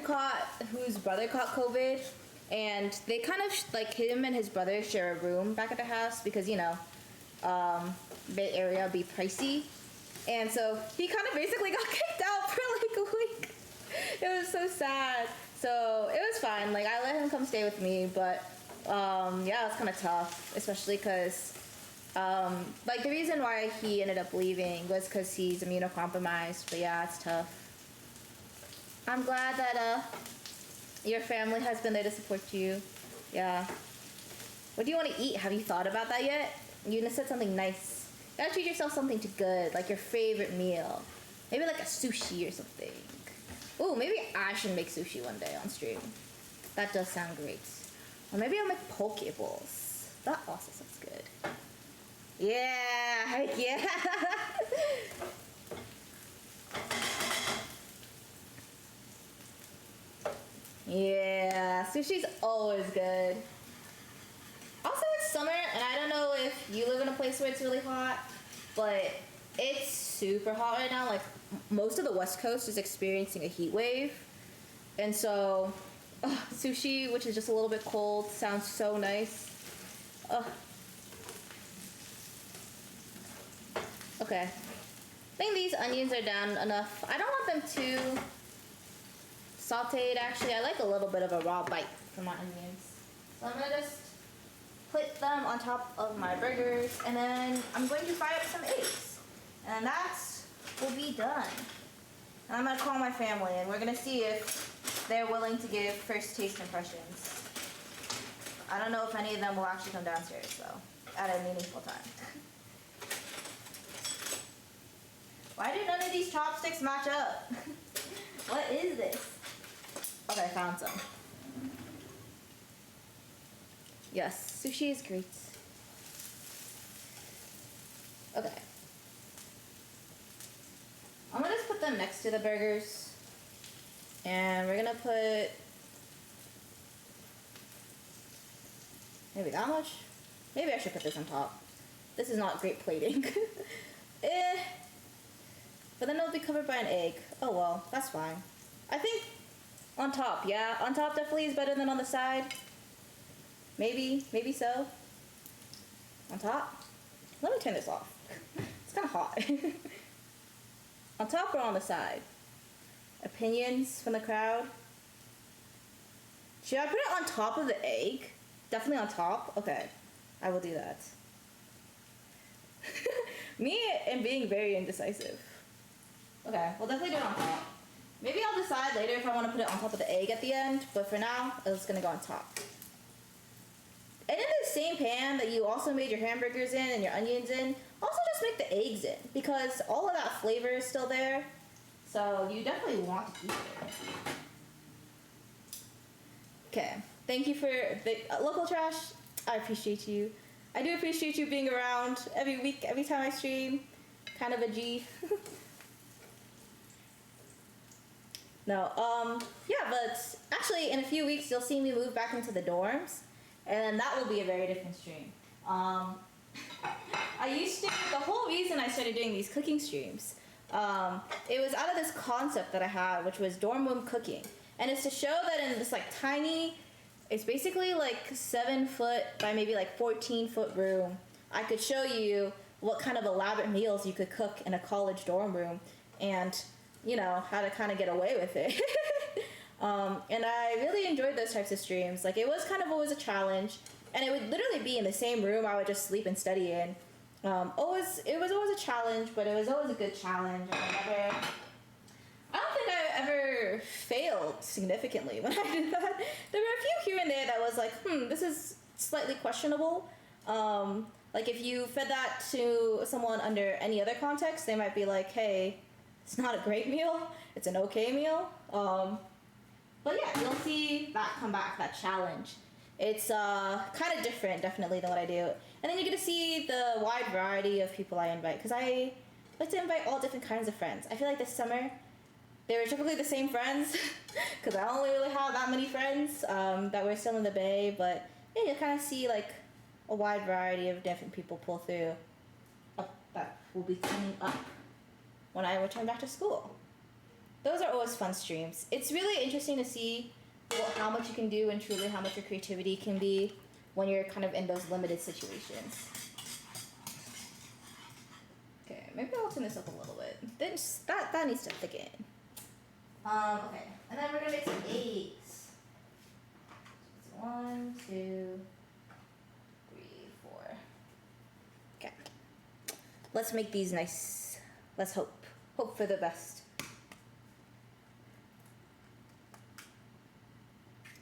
whose brother caught COVID, and they kind of, like, him and his brother share a room back at the house because, you know, Bay Area be pricey. And so he kind of basically got kicked out for like a week. It was so sad. So it was fine. Like, I let him come stay with me, but yeah, it was kind of tough, especially because like, the reason why he ended up leaving was because he's immunocompromised. But yeah, it's tough. I'm glad that your family has been there to support you. Yeah. What do you want to eat? Have you thought about that yet? You said something nice. You gotta treat yourself something good, like your favorite meal. Maybe like a sushi or something. Ooh, maybe I should make sushi one day on stream. That does sound great. Or maybe I'll make poke bowls. That also sounds good. Yeah, heck yeah. Yeah, sushi's always good. Also, it's summer, and I don't know if you live in a place where it's really hot, but it's super hot right now. Like, most of the West Coast is experiencing a heat wave. And so, sushi, which is just a little bit cold, sounds so nice. Okay. I think these onions are down enough. I don't want them too sauteed, actually. I like a little bit of a raw bite from my onions. So I'm gonna just put them on top of my burgers, and then I'm going to fry up some eggs. And that will be done. And I'm gonna call my family, and we're gonna see if they're willing to give first taste impressions. I don't know if any of them will actually come downstairs, though. at a meaningful time. Why do none of these chopsticks match up? What is this? Okay, I found some. Yes, sushi is great. Okay. I'm gonna just put them next to the burgers. And we're gonna put maybe that much? Maybe I should put this on top. This is not great plating. But then it'll be covered by an egg. Oh well, that's fine. I think on top, yeah. On top definitely is better than on the side. Maybe so. On top? Let me turn this off. It's kind of hot. On top or on the side? Opinions from the crowd? Should I put it on top of the egg? Definitely on top? Okay, I will do that. Me and being very indecisive. Okay, we'll definitely do it on top. Maybe I'll decide later if I want to put it on top of the egg at the end, but for now, it's gonna go on top. And in the same pan that you also made your hamburgers in and your onions in, also just make the eggs in, because all of that flavor is still there. So you definitely want to keep it. Okay, thank you for the local trash. I appreciate you. I do appreciate you being around every week, every time I stream. Kind of a G. No, yeah, but actually in a few weeks you'll see me move back into the dorms, and that will be a very different stream. The whole reason I started doing these cooking streams, it was out of this concept that I had, which was dorm room cooking. And it's to show that in this like tiny, it's basically like 7 foot by maybe like 14 foot room, I could show you what kind of elaborate meals you could cook in a college dorm room, and you know, how to kind of get away with it. And I really enjoyed those types of streams. Like, it was kind of always a challenge, and it would literally be in the same room I would just sleep and study in. It was always a challenge, but it was always a good challenge. I don't think I ever failed significantly when I did that. There were a few here and there that was like, this is slightly questionable. Like, if you fed that to someone under any other context, they might be like, hey, it's not a great meal, it's an okay meal. But yeah, you'll see that come back, that challenge. It's kind of different, definitely, than what I do. And then you get to see the wide variety of people I invite, because I like to invite all different kinds of friends. I feel like this summer, they were typically the same friends, because I don't really have that many friends that were still in the Bay, but yeah, you'll kind of see like a wide variety of different people pull through that will be coming up when I return back to school. Those are always fun streams. It's really interesting to see how much you can do and truly how much your creativity can be when you're kind of in those limited situations. Okay, maybe I'll turn this up a little bit. That needs to thicken. Okay, and then we're gonna make some eggs. So 1, 2, 3, 4. Okay. Let's make these nice. Let's hope for the best.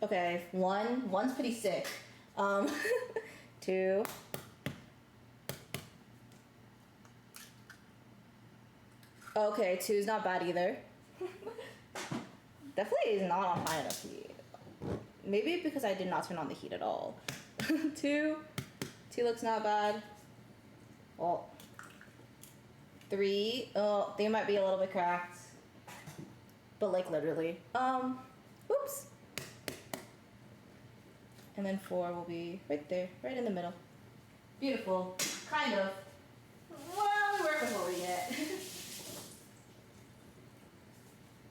Okay, one's pretty sick. 2. Okay, 2's not bad either. Definitely is not on high enough heat. Maybe because I did not turn on the heat at all. 2 looks not bad. Oh. 3, they might be a little bit cracked, but like literally. Oops. And then 4 will be right there, right in the middle. Beautiful, kind of. Well, we work with what we get.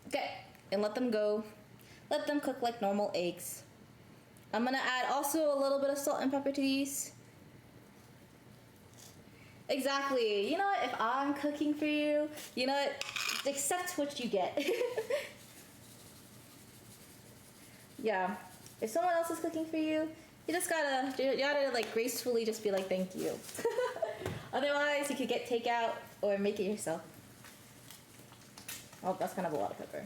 Okay, and let them go. Let them cook like normal eggs. I'm gonna add also a little bit of salt and pepper to these. Exactly. You know what? If I'm cooking for you, you know what? Accept what you get. Yeah. If someone else is cooking for you, you gotta like gracefully just be like, thank you. Otherwise, you could get takeout or make it yourself. Oh, that's kind of a lot of pepper.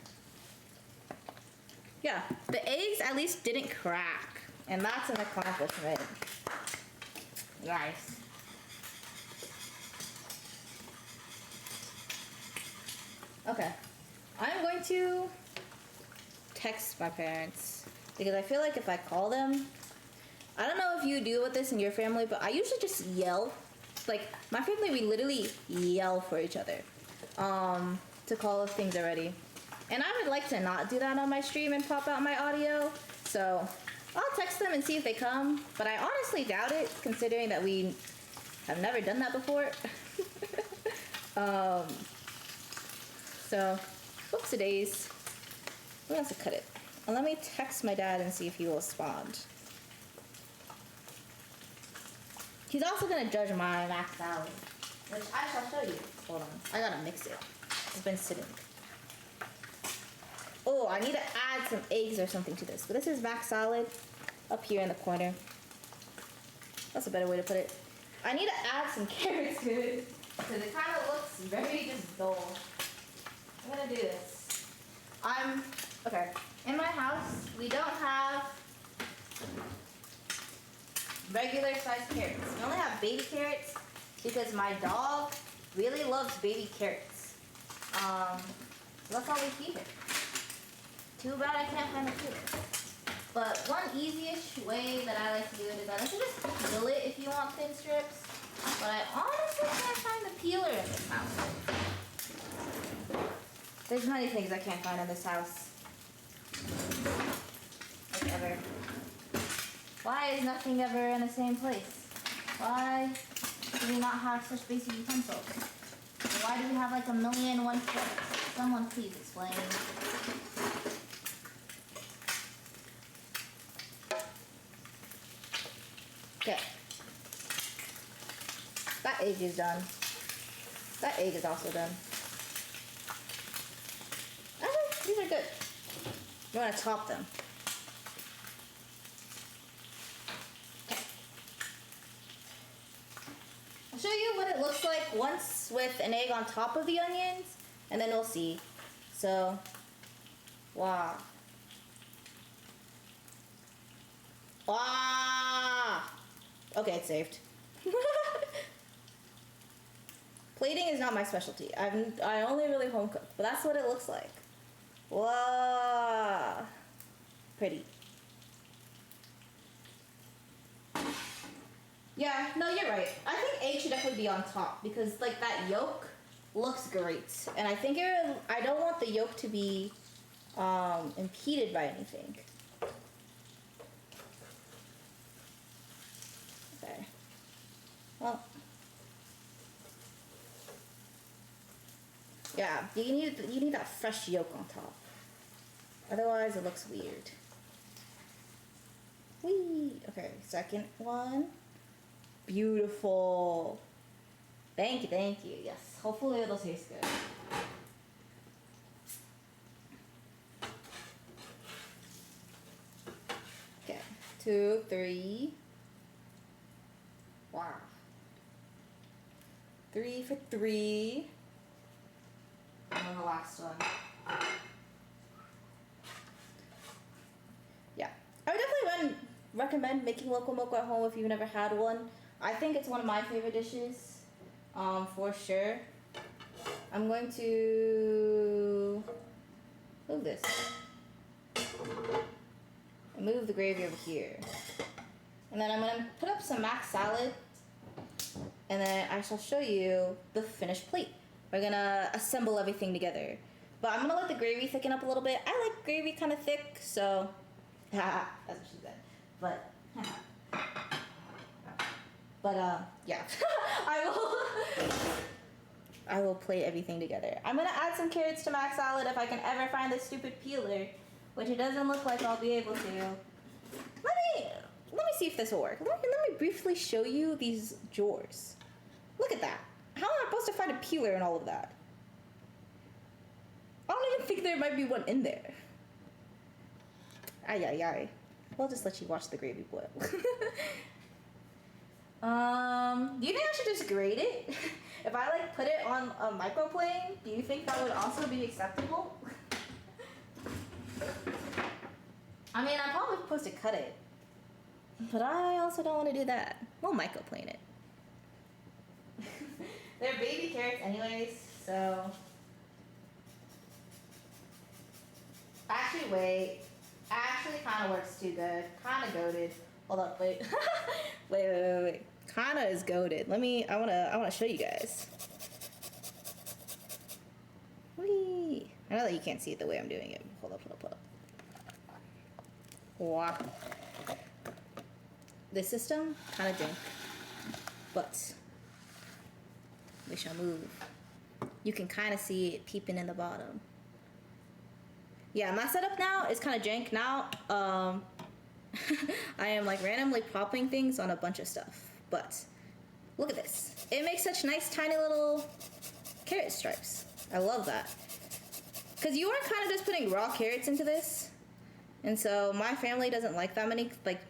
Yeah, the eggs at least didn't crack, and that's an accomplishment. Nice. Okay. I'm going to text my parents because I feel like if I call them, I don't know if you deal with this in your family, but I usually just yell. Like, my family, we literally yell for each other to call if things are ready. And I would like to not do that on my stream and pop out my audio. So I'll text them and see if they come. But I honestly doubt it, considering that we have never done that before. So, whoopsie-days. Who wants to cut it? Well, let me text my dad and see if he will respond. He's also gonna judge my mac salad, which I shall show you. Hold on, I gotta mix it. It's been sitting. Oh, I need to add some eggs or something to this. But this is mac salad up here in the corner. That's a better way to put it. I need to add some carrots to it because it kind of looks very just dull. I'm gonna do this. Okay. In my house, we don't have regular sized carrots. We only have baby carrots because my dog really loves baby carrots. That's all we feed her. Too bad I can't find a peeler. But one easy-ish way that I like to do it is that I can just peel it if you want thin strips. But I honestly can't find the peeler in this house. There's many things I can't find in this house. Like ever. Why is nothing ever in the same place? Why do we not have such basic utensils? Why do we have like a million and one forks? Someone please explain. Okay. That egg is done. That egg is also done. Okay, these are good. You want to top them. Okay. I'll show you what it looks like once with an egg on top of the onions, and then we'll see. So, wow. Wow. Okay, it's saved. Plating is not my specialty. I only really home cook, but that's what it looks like. Wow. Pretty. Yeah, no, you're right. I think egg should definitely be on top because like that yolk looks great. And I think I don't want the yolk to be impeded by anything. Okay. Well. Yeah, you need that fresh yolk on top. Otherwise, it looks weird. Whee! Okay, second one. Beautiful. Thank you. Yes, hopefully it'll taste good. Okay, 2, 3. Wow. 3 for 3. And then the last one. Yeah. I would definitely recommend making Loco Moco at home if you've never had one. I think it's one of my favorite dishes, for sure. I'm going to move this. And move the gravy over here. And then I'm going to put up some mac salad. And then I shall show you the finished plate. We're gonna assemble everything together. But I'm gonna let the gravy thicken up a little bit. I like gravy kind of thick, so that's what she said. But yeah. I will plate everything together. I'm gonna add some carrots to mac salad if I can ever find this stupid peeler, which it doesn't look like I'll be able to. Let me see if this will work. Let me briefly show you these drawers. Look at that. How am I supposed to find a peeler and all of that? I don't even think there might be one in there. Ay. We'll just let you watch the gravy boil. Do you think I should just grate it? If I like put it on a microplane, do you think that would also be acceptable? I mean, I'm probably supposed to cut it. But I also don't want to do that. We'll microplane it. They're baby carrots anyways, so actually, wait. Actually kind of works too good. Kind of goated. Hold up, wait. wait. Kind of is goated. I wanna show you guys. Whee! I know that you can't see it the way I'm doing it. Hold up. Wow. This system, kind of dink. But we shall move. You can kind of see it peeping in the bottom. Yeah, my setup now is kind of jank. Now, I am like randomly popping things on a bunch of stuff. But look at this. It makes such nice tiny little carrot stripes. I love that. Because you are kind of just putting raw carrots into this. And so my family doesn't like that many, like,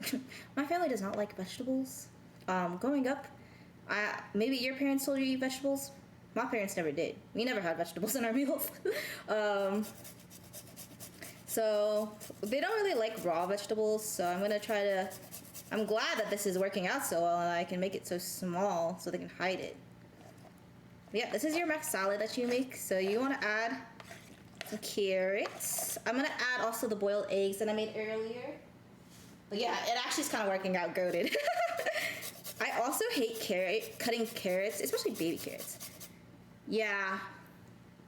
my family does not like vegetables. Growing up, maybe your parents told you to eat vegetables. My parents never did. We never had vegetables in our meals. So they don't really like raw vegetables, so I'm glad that this is working out so well and I can make it so small so they can hide it. But yeah, this is your mac salad that you make, so you want to add some carrots. I'm going to add also the boiled eggs that I made earlier. But yeah, it actually is kind of working out goated. I also hate cutting carrots, especially baby carrots. Yeah.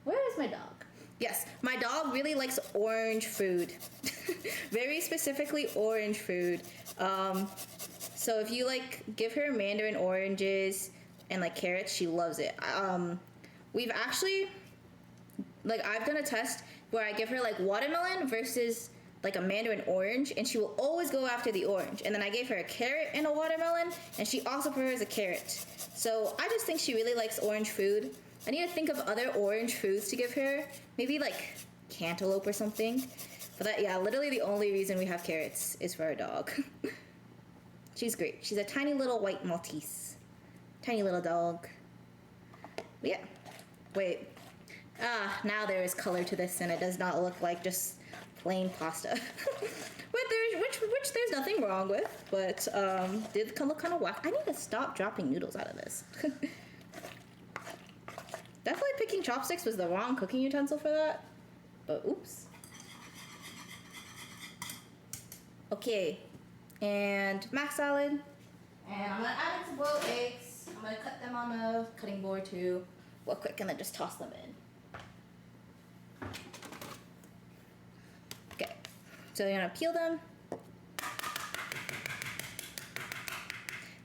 Where is my dog? Yes, my dog really likes orange food. Very specifically orange food. So if you like give her mandarin oranges and like carrots, she loves it. We've actually, like, I've done a test where I give her like watermelon versus like a mandarin orange, and she will always go after the orange. And then I gave her a carrot and a watermelon, and she also prefers a carrot. So I just think she really likes orange food. I need to think of other orange foods to give her. Maybe like cantaloupe or something. But that, yeah, literally the only reason we have carrots is for our dog. She's great. She's a tiny little white Maltese. Tiny little dog. But yeah. Wait. Now there is color to this and it does not look like just plain pasta. which there's nothing wrong with. But did look kind of whack. I need to stop dropping noodles out of this. Definitely picking chopsticks was the wrong cooking utensil for that. But oops. Okay. And mac salad. And I'm gonna add in some boiled eggs. I'm gonna cut them on the cutting board too. Real quick, and then just toss them in. Okay. So you're gonna peel them.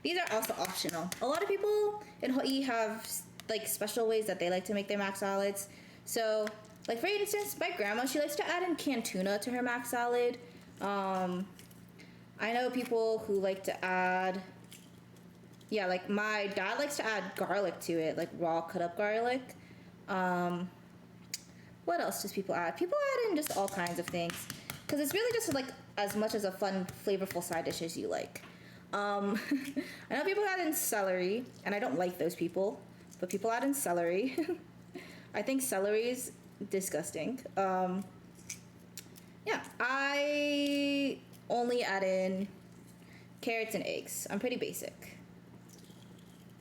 These are also optional. A lot of people in Hawaii have like special ways that they like to make their mac salads. So, like for instance, my grandma, she likes to add in canned tuna to her mac salad. I know people who like to add, yeah, like my dad likes to add garlic to it, like raw cut up garlic. What else does people add? People add in just all kinds of things, because it's really just like as much as a fun, flavorful side dish as you like. I know people add in celery, and I don't like those people. But people add in celery. I think celery is disgusting. Yeah, I only add in carrots and eggs. I'm pretty basic.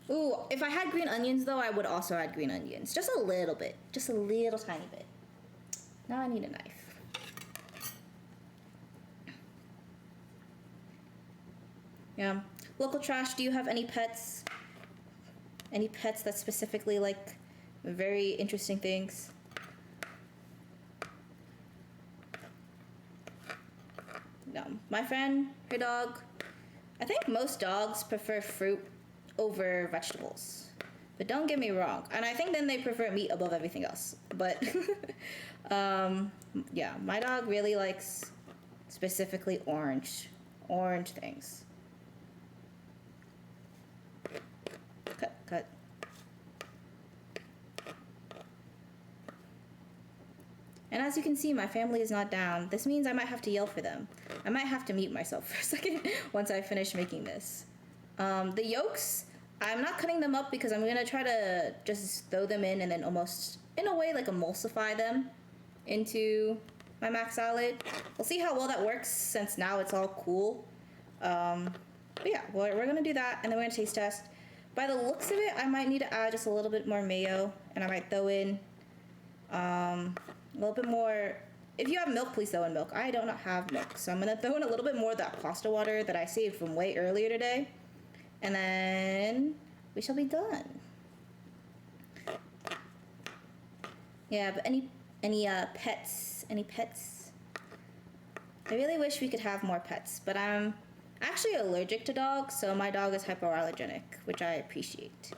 Ooh, if I had green onions though, I would also add green onions. Just a little bit. Just a little tiny bit. Now I need a knife. Yeah. Local trash, do you have any pets? Any pets that specifically like very interesting things? No. My friend, her dog, I think most dogs prefer fruit over vegetables. But don't get me wrong. And I think then they prefer meat above everything else. But, yeah, my dog really likes specifically orange things. Cut. And as you can see, my family is not down. This means I might have to yell for them. I might have to mute myself for a second once I finish making this. The yolks, I'm not cutting them up because I'm going to try to just throw them in and then almost, in a way, like emulsify them into my mac salad. We'll see how well that works since now it's all cool. But yeah, we're going to do that and then we're going to taste test. By the looks of it, I might need to add just a little bit more mayo, and I might throw in a little bit more If you have milk, please throw in milk. I do not have milk, so I'm gonna throw in a little bit more of that pasta water that I saved from way earlier today. And then we shall be done. Yeah, but any pets? Any pets? I really wish we could have more pets, but I'm actually allergic to dogs, so my dog is hypoallergenic, which I appreciate.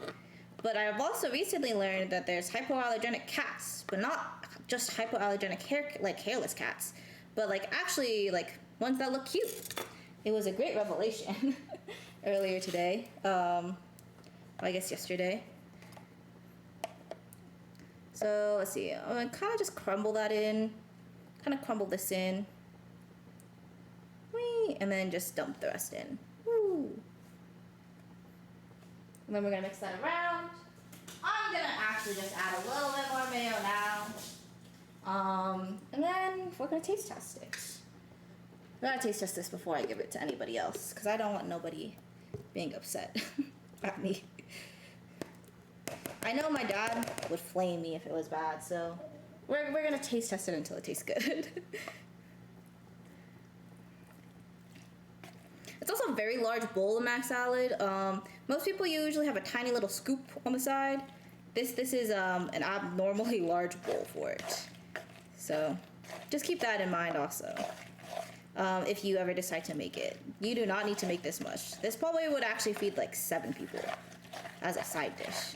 But I've also recently learned that there's hypoallergenic cats, but not just hypoallergenic hairless cats, but like actually like ones that look cute. It was a great revelation earlier today. I guess yesterday. So let's see. I'm gonna kind of just crumble that in. Kind of crumble this in. Whee! And then just dump the rest in. Woo! And then we're gonna mix that around. I'm gonna actually just add a little bit more mayo now. And then we're gonna taste test it. I gotta taste test this before I give it to anybody else, because I don't want nobody being upset at me. I know my dad would flame me if it was bad, so we're gonna taste test it until it tastes good. It's also a very large bowl of mac salad. Most people usually have a tiny little scoop on the side. This is an abnormally large bowl for it. So just keep that in mind also. If you ever decide to make it. You do not need to make this much. This probably would actually feed like 7 people as a side dish.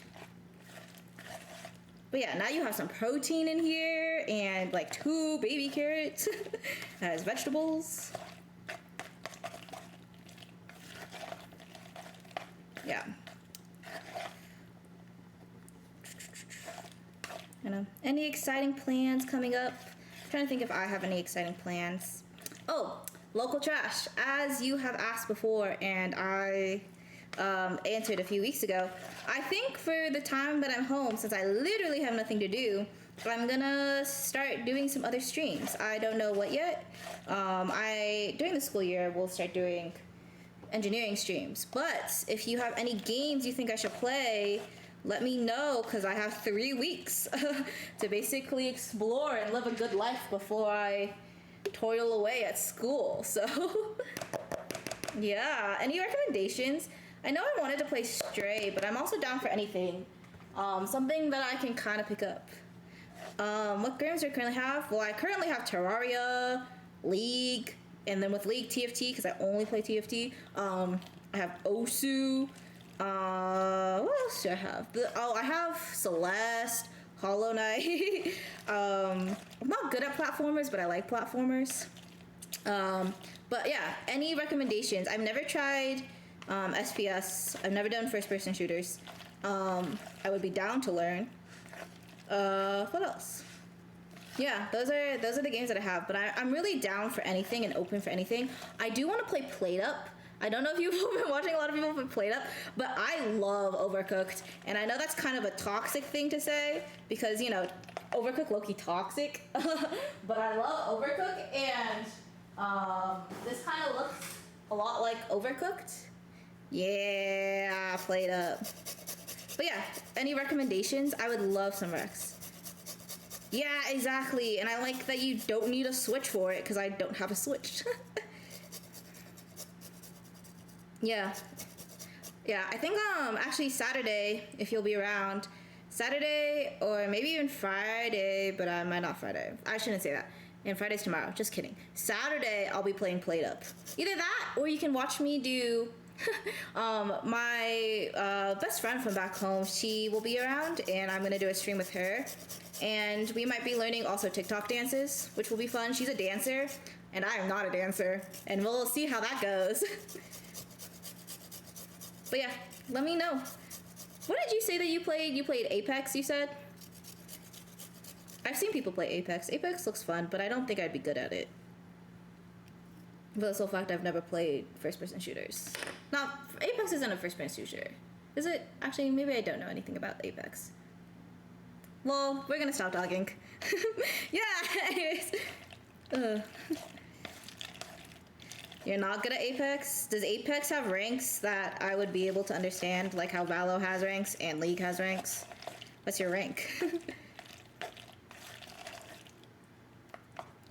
But yeah, now you have some protein in here and like 2 baby carrots as vegetables. Yeah. You know, any exciting plans coming up? I'm trying to think if I have any exciting plans. Oh, local trash. As you have asked before, and I answered a few weeks ago, I think for the time that I'm home, since I literally have nothing to do, I'm gonna start doing some other streams. I don't know what yet. During the school year, we'll start doing engineering streams. But if you have any games you think I should play, let me know, because I have 3 weeks to basically explore and live a good life before I toil away at school. So yeah, any recommendations? I know I wanted to play Stray, but I'm also down for anything. Something that I can kind of pick up. What games do I currently have? Well, I currently have Terraria, League, and then with League TFT, because I only play TFT. I have Osu. What else do I have? I have Celeste, Hollow Knight. I'm not good at platformers, but I like platformers. But yeah, any recommendations? I've never tried SPS. I've never done first-person shooters. I would be down to learn. What else? Yeah, those are the games that I have. But I'm really down for anything and open for anything. I do want to play Plate Up. I don't know if you've been watching a lot of people play Plate Up, but I love Overcooked. And I know that's kind of a toxic thing to say because, you know, Overcooked low-key toxic. But I love Overcooked, and this kind of looks a lot like Overcooked. Yeah, Plate Up. But yeah, any recommendations? I would love some recs. Yeah, exactly. And I like that you don't need a Switch for it because I don't have a Switch. Yeah. Yeah, I think actually Saturday, if you'll be around, Saturday or maybe even Friday, but I might not Friday. I shouldn't say that. And Friday's tomorrow. Just kidding. Saturday, I'll be playing Plate Up. Either that, or you can watch me do. My best friend from back home, she will be around, and I'm gonna do a stream with her. And we might be learning also TikTok dances, which will be fun. She's a dancer, and I am not a dancer, and we'll see how that goes. But yeah, let me know. What did you say that you played? You played Apex, you said? I've seen people play Apex. Apex looks fun, but I don't think I'd be good at it. For the sole fact I've never played first-person shooters. Now, Apex isn't a first-person shooter. Is it? Actually, maybe I don't know anything about Apex. Well, we're gonna stop talking. Yeah, anyways. You're not good at Apex? Does Apex have ranks that I would be able to understand, like how Valo has ranks and League has ranks? What's your rank?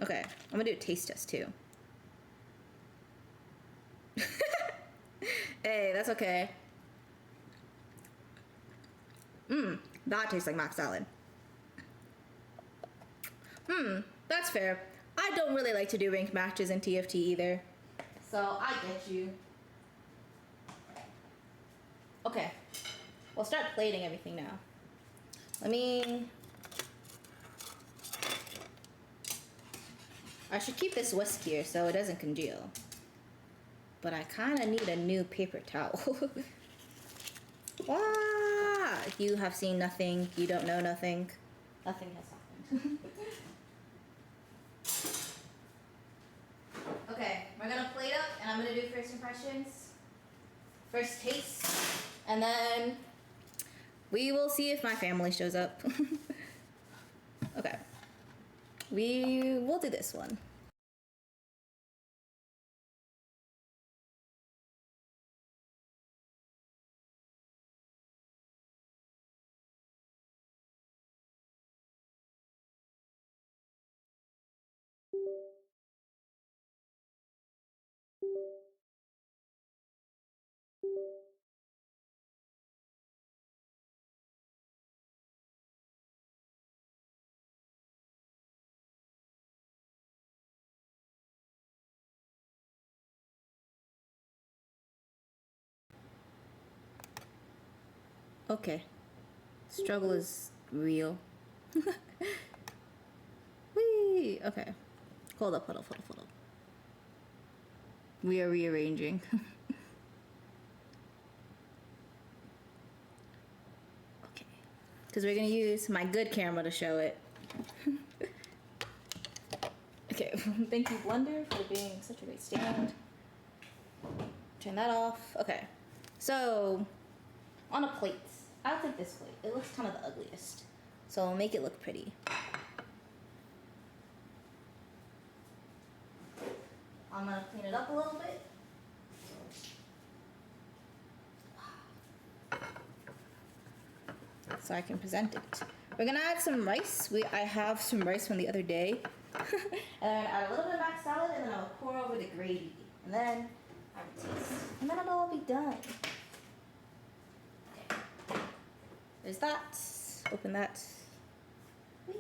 Okay, I'm gonna do a taste test too. Hey, that's okay. That tastes like mac salad. That's fair. I don't really like to do ranked matches in TFT either. So I get you. Okay. We'll start plating everything now. I should keep this whisk here so it doesn't congeal. But I kind of need a new paper towel. Wow! You have seen nothing. You don't know nothing. Nothing has happened. Okay, we're gonna plate up and I'm gonna do first impressions. First taste. And then we will see if my family shows up. Okay. We will do this one. Okay. Struggle is real. Whee! Okay. Hold up. We are rearranging. Okay. Because we're gonna use my good camera to show it. Okay. Thank you, Blender, for being such a great stand. Turn that off. Okay. So, on a plate. I'll take this plate. It looks kind of the ugliest. So I'll make it look pretty. I'm gonna clean it up a little bit. So I can present it. We're gonna add some rice. I have some rice from the other day. And then add a little bit of mac salad, and then I'll pour over the gravy. And then I will taste. And then it'll all be done. Okay. There's that. Open that. Whee.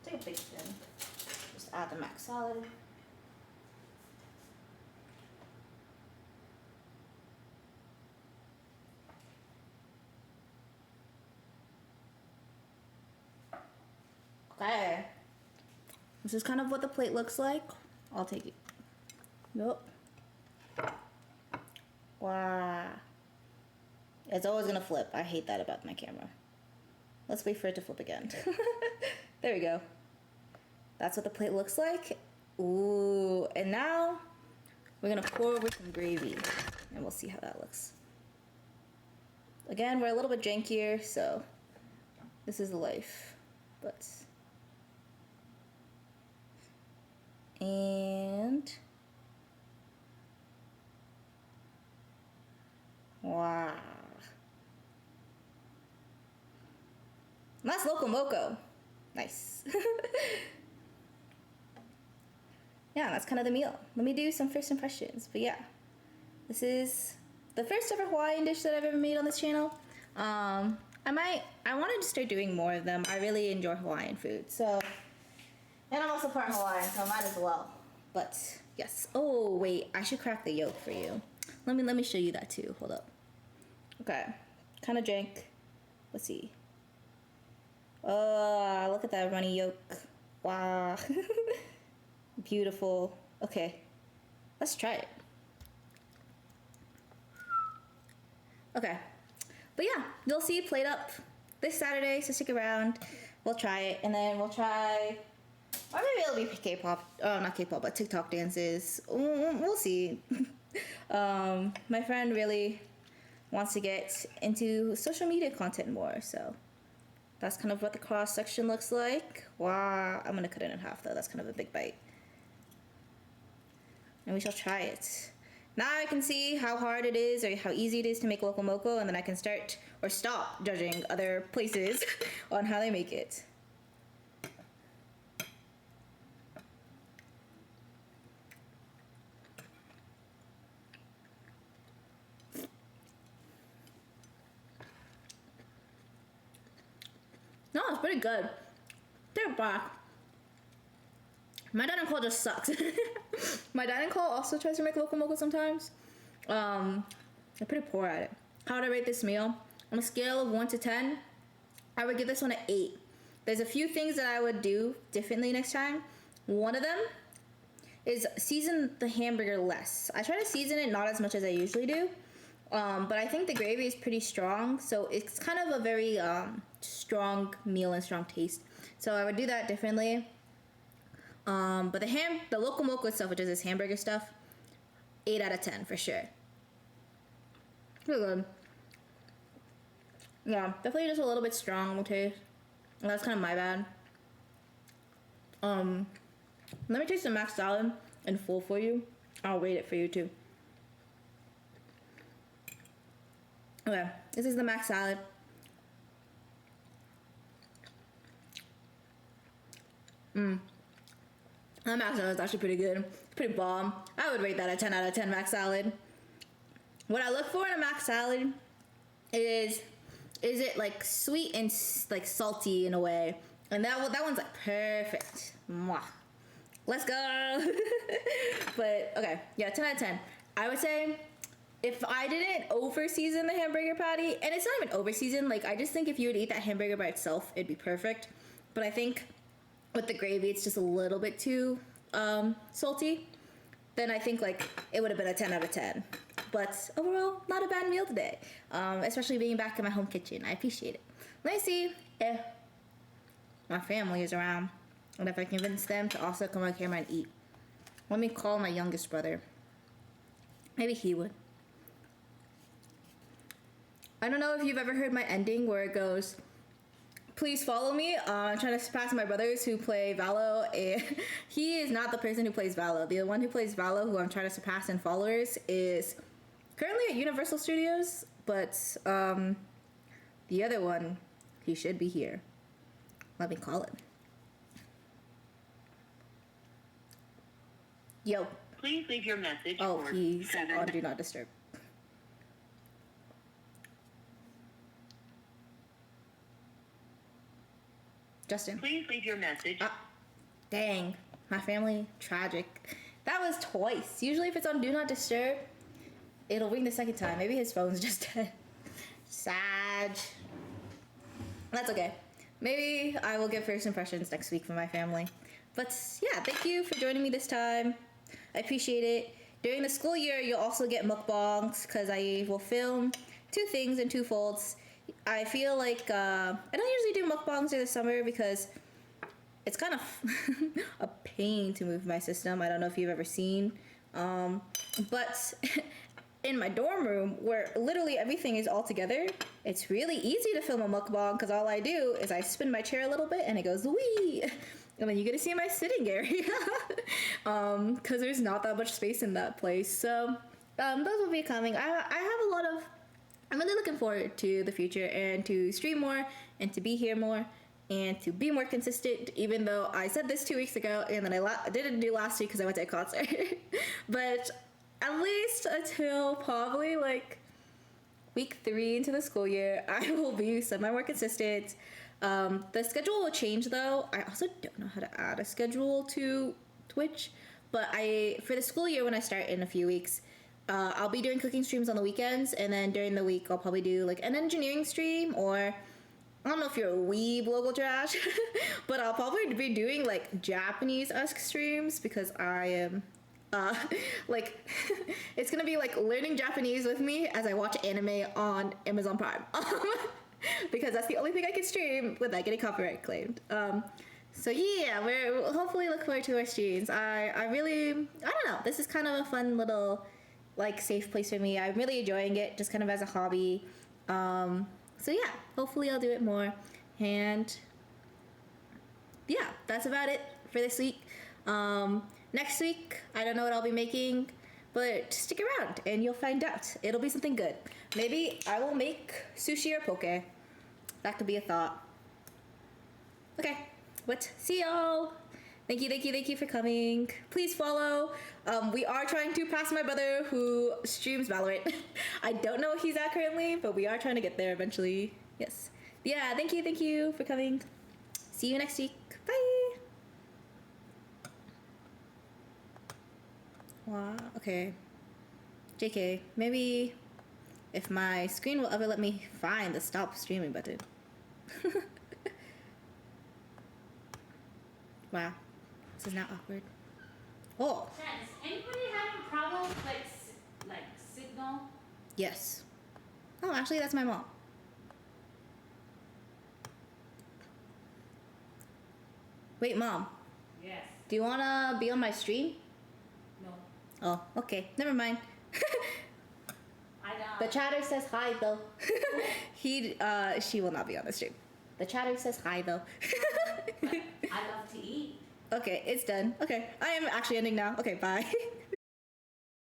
Take a big spoon. Just add the mac salad. Okay. This is kind of what the plate looks like. I'll take it. Nope. Wow. It's always gonna flip. I hate that about my camera. Let's wait for it to flip again. There we go. That's what the plate looks like. Ooh, and now we're gonna pour over some gravy and we'll see how that looks. Again, we're a little bit jankier, so this is the life. But, and wow. And that's Loco Moco. Nice. Yeah, that's kind of the meal. Let me do some first impressions. But yeah, this is the first ever Hawaiian dish that I've ever made on this channel. I wanted to start doing more of them. I really enjoy Hawaiian food. So, and I'm also part Hawaiian, so I might as well. But yes. Oh wait, I should crack the yolk for you. Let me show you that too. Hold up. Okay, kind of jank. Let's see. Oh, look at that runny yolk. Wow. Beautiful. Okay, let's try it. Okay, but yeah, you'll see plate up this Saturday, so stick around. We'll try it, and then we'll try, or maybe it'll be K-pop. Oh, not K-pop, but TikTok dances. We'll see. My friend really wants to get into social media content more. So that's kind of what the cross section looks like. Wow, I'm gonna cut it in half though. That's kind of a big bite. And we shall try it. Now I can see how hard it is or how easy it is to make Loco Moco, and then I can start or stop judging other places on how they make it. No, it's pretty good. They're back. My dining call just sucks. My dining call also tries to make Loco Moco sometimes. They're pretty poor at it. How would I rate this meal? On a scale of 1 to 10, I would give this one an 8. There's a few things that I would do differently next time. One of them is season the hamburger less. I try to season it not as much as I usually do. But I think the gravy is pretty strong, so it's kind of a very strong meal and strong taste. So I would do that differently. But the Loco Moco itself, which is this hamburger stuff, 8 out of 10 for sure. Pretty good. Yeah, definitely just a little bit strong taste. And that's kind of my bad. Let me taste the mac salad in full for you. I'll rate it for you too. Okay, this is the mac salad. That mac salad is actually pretty good. It's pretty bomb. I would rate that a 10 out of 10 mac salad. What I look for in a mac salad is it like sweet and like salty in a way? And that one's like perfect. Mwah. Let's go. But okay, yeah, 10 out of 10. I would say if I didn't over season the hamburger patty, and it's not even over seasoned, like I just think if you would eat that hamburger by itself, it'd be perfect. But I think with the gravy, it's just a little bit too salty. Then I think like it would have been a 10 out of 10. But overall, not a bad meal today. Especially being back in my home kitchen. I appreciate it. Let me see if my family is around and if I convince them to also come on camera and eat. Let me call my youngest brother. Maybe he would. I don't know if you've ever heard my ending where it goes, please follow me. I'm trying to surpass my brothers who play Valo. And he is not the person who plays Valo. The one who plays Valo, who I'm trying to surpass in followers, is currently at Universal Studios. But the other one, he should be here. Let me call him. Yo. Please leave your message. Oh, he's on Do Not Disturb. Justin. Please leave your message. Dang, my family, tragic. That was twice. Usually if it's on Do Not Disturb, it'll ring the second time. Maybe his phone's just dead. Sad. That's okay. Maybe I will give first impressions next week from my family. But yeah, thank you for joining me this time. I appreciate it. During the school year, you'll also get mukbangs because I will film 2 things in 2 folds. I feel like I don't usually do mukbangs during the summer because it's kind of a pain to move my system. I don't know if you've ever seen. But in my dorm room, where literally everything is all together, it's really easy to film a mukbang because all I do is I spin my chair a little bit and it goes wee. And then you get to see my sitting area because there's not that much space in that place. So those will be coming. I have a lot of... I'm really looking forward to the future and to stream more and to be here more and to be more consistent, even though I said this 2 weeks ago and then I didn't do last week because I went to a concert. But at least until probably like week 3 into the school year, I will be semi more consistent. The schedule will change though. I also don't know how to add a schedule to Twitch, but for the school year when I start in a few weeks, I'll be doing cooking streams on the weekends, and then during the week I'll probably do like an engineering stream, or I don't know if you're a weeb local trash, but I'll probably be doing like Japanese-esque streams because I am like it's gonna be like learning Japanese with me as I watch anime on Amazon Prime. Because that's the only thing I can stream without getting copyright claimed. So yeah, we'll hopefully look forward to our streams. I don't know, this is kind of a fun little like safe place for me. I'm really enjoying it, just kind of as a hobby. So yeah, hopefully I'll do it more. And yeah, that's about it for this week. Next week, I don't know what I'll be making, but stick around and you'll find out. It'll be something good. Maybe I will make sushi or poke. That could be a thought. Okay, but see y'all. Thank you for coming. Please follow. We are trying to pass my brother who streams Valorant. I don't know where he's at currently, but we are trying to get there eventually. Yes. Yeah, thank you for coming. See you next week. Bye. Wow, okay. JK, maybe if my screen will ever let me find the stop streaming button. Wow, this is not awkward. Oh. Chat, does anybody have a problem with like signal? Yes. Oh, actually, that's my mom. Wait, Mom. Yes. Do you wanna be on my stream? No. Oh, okay. Never mind. I don't. The chatter says hi though. She will not be on the stream. The chatter says hi though. I love to eat. Okay, it's done. Okay, I am actually ending now. Okay, bye.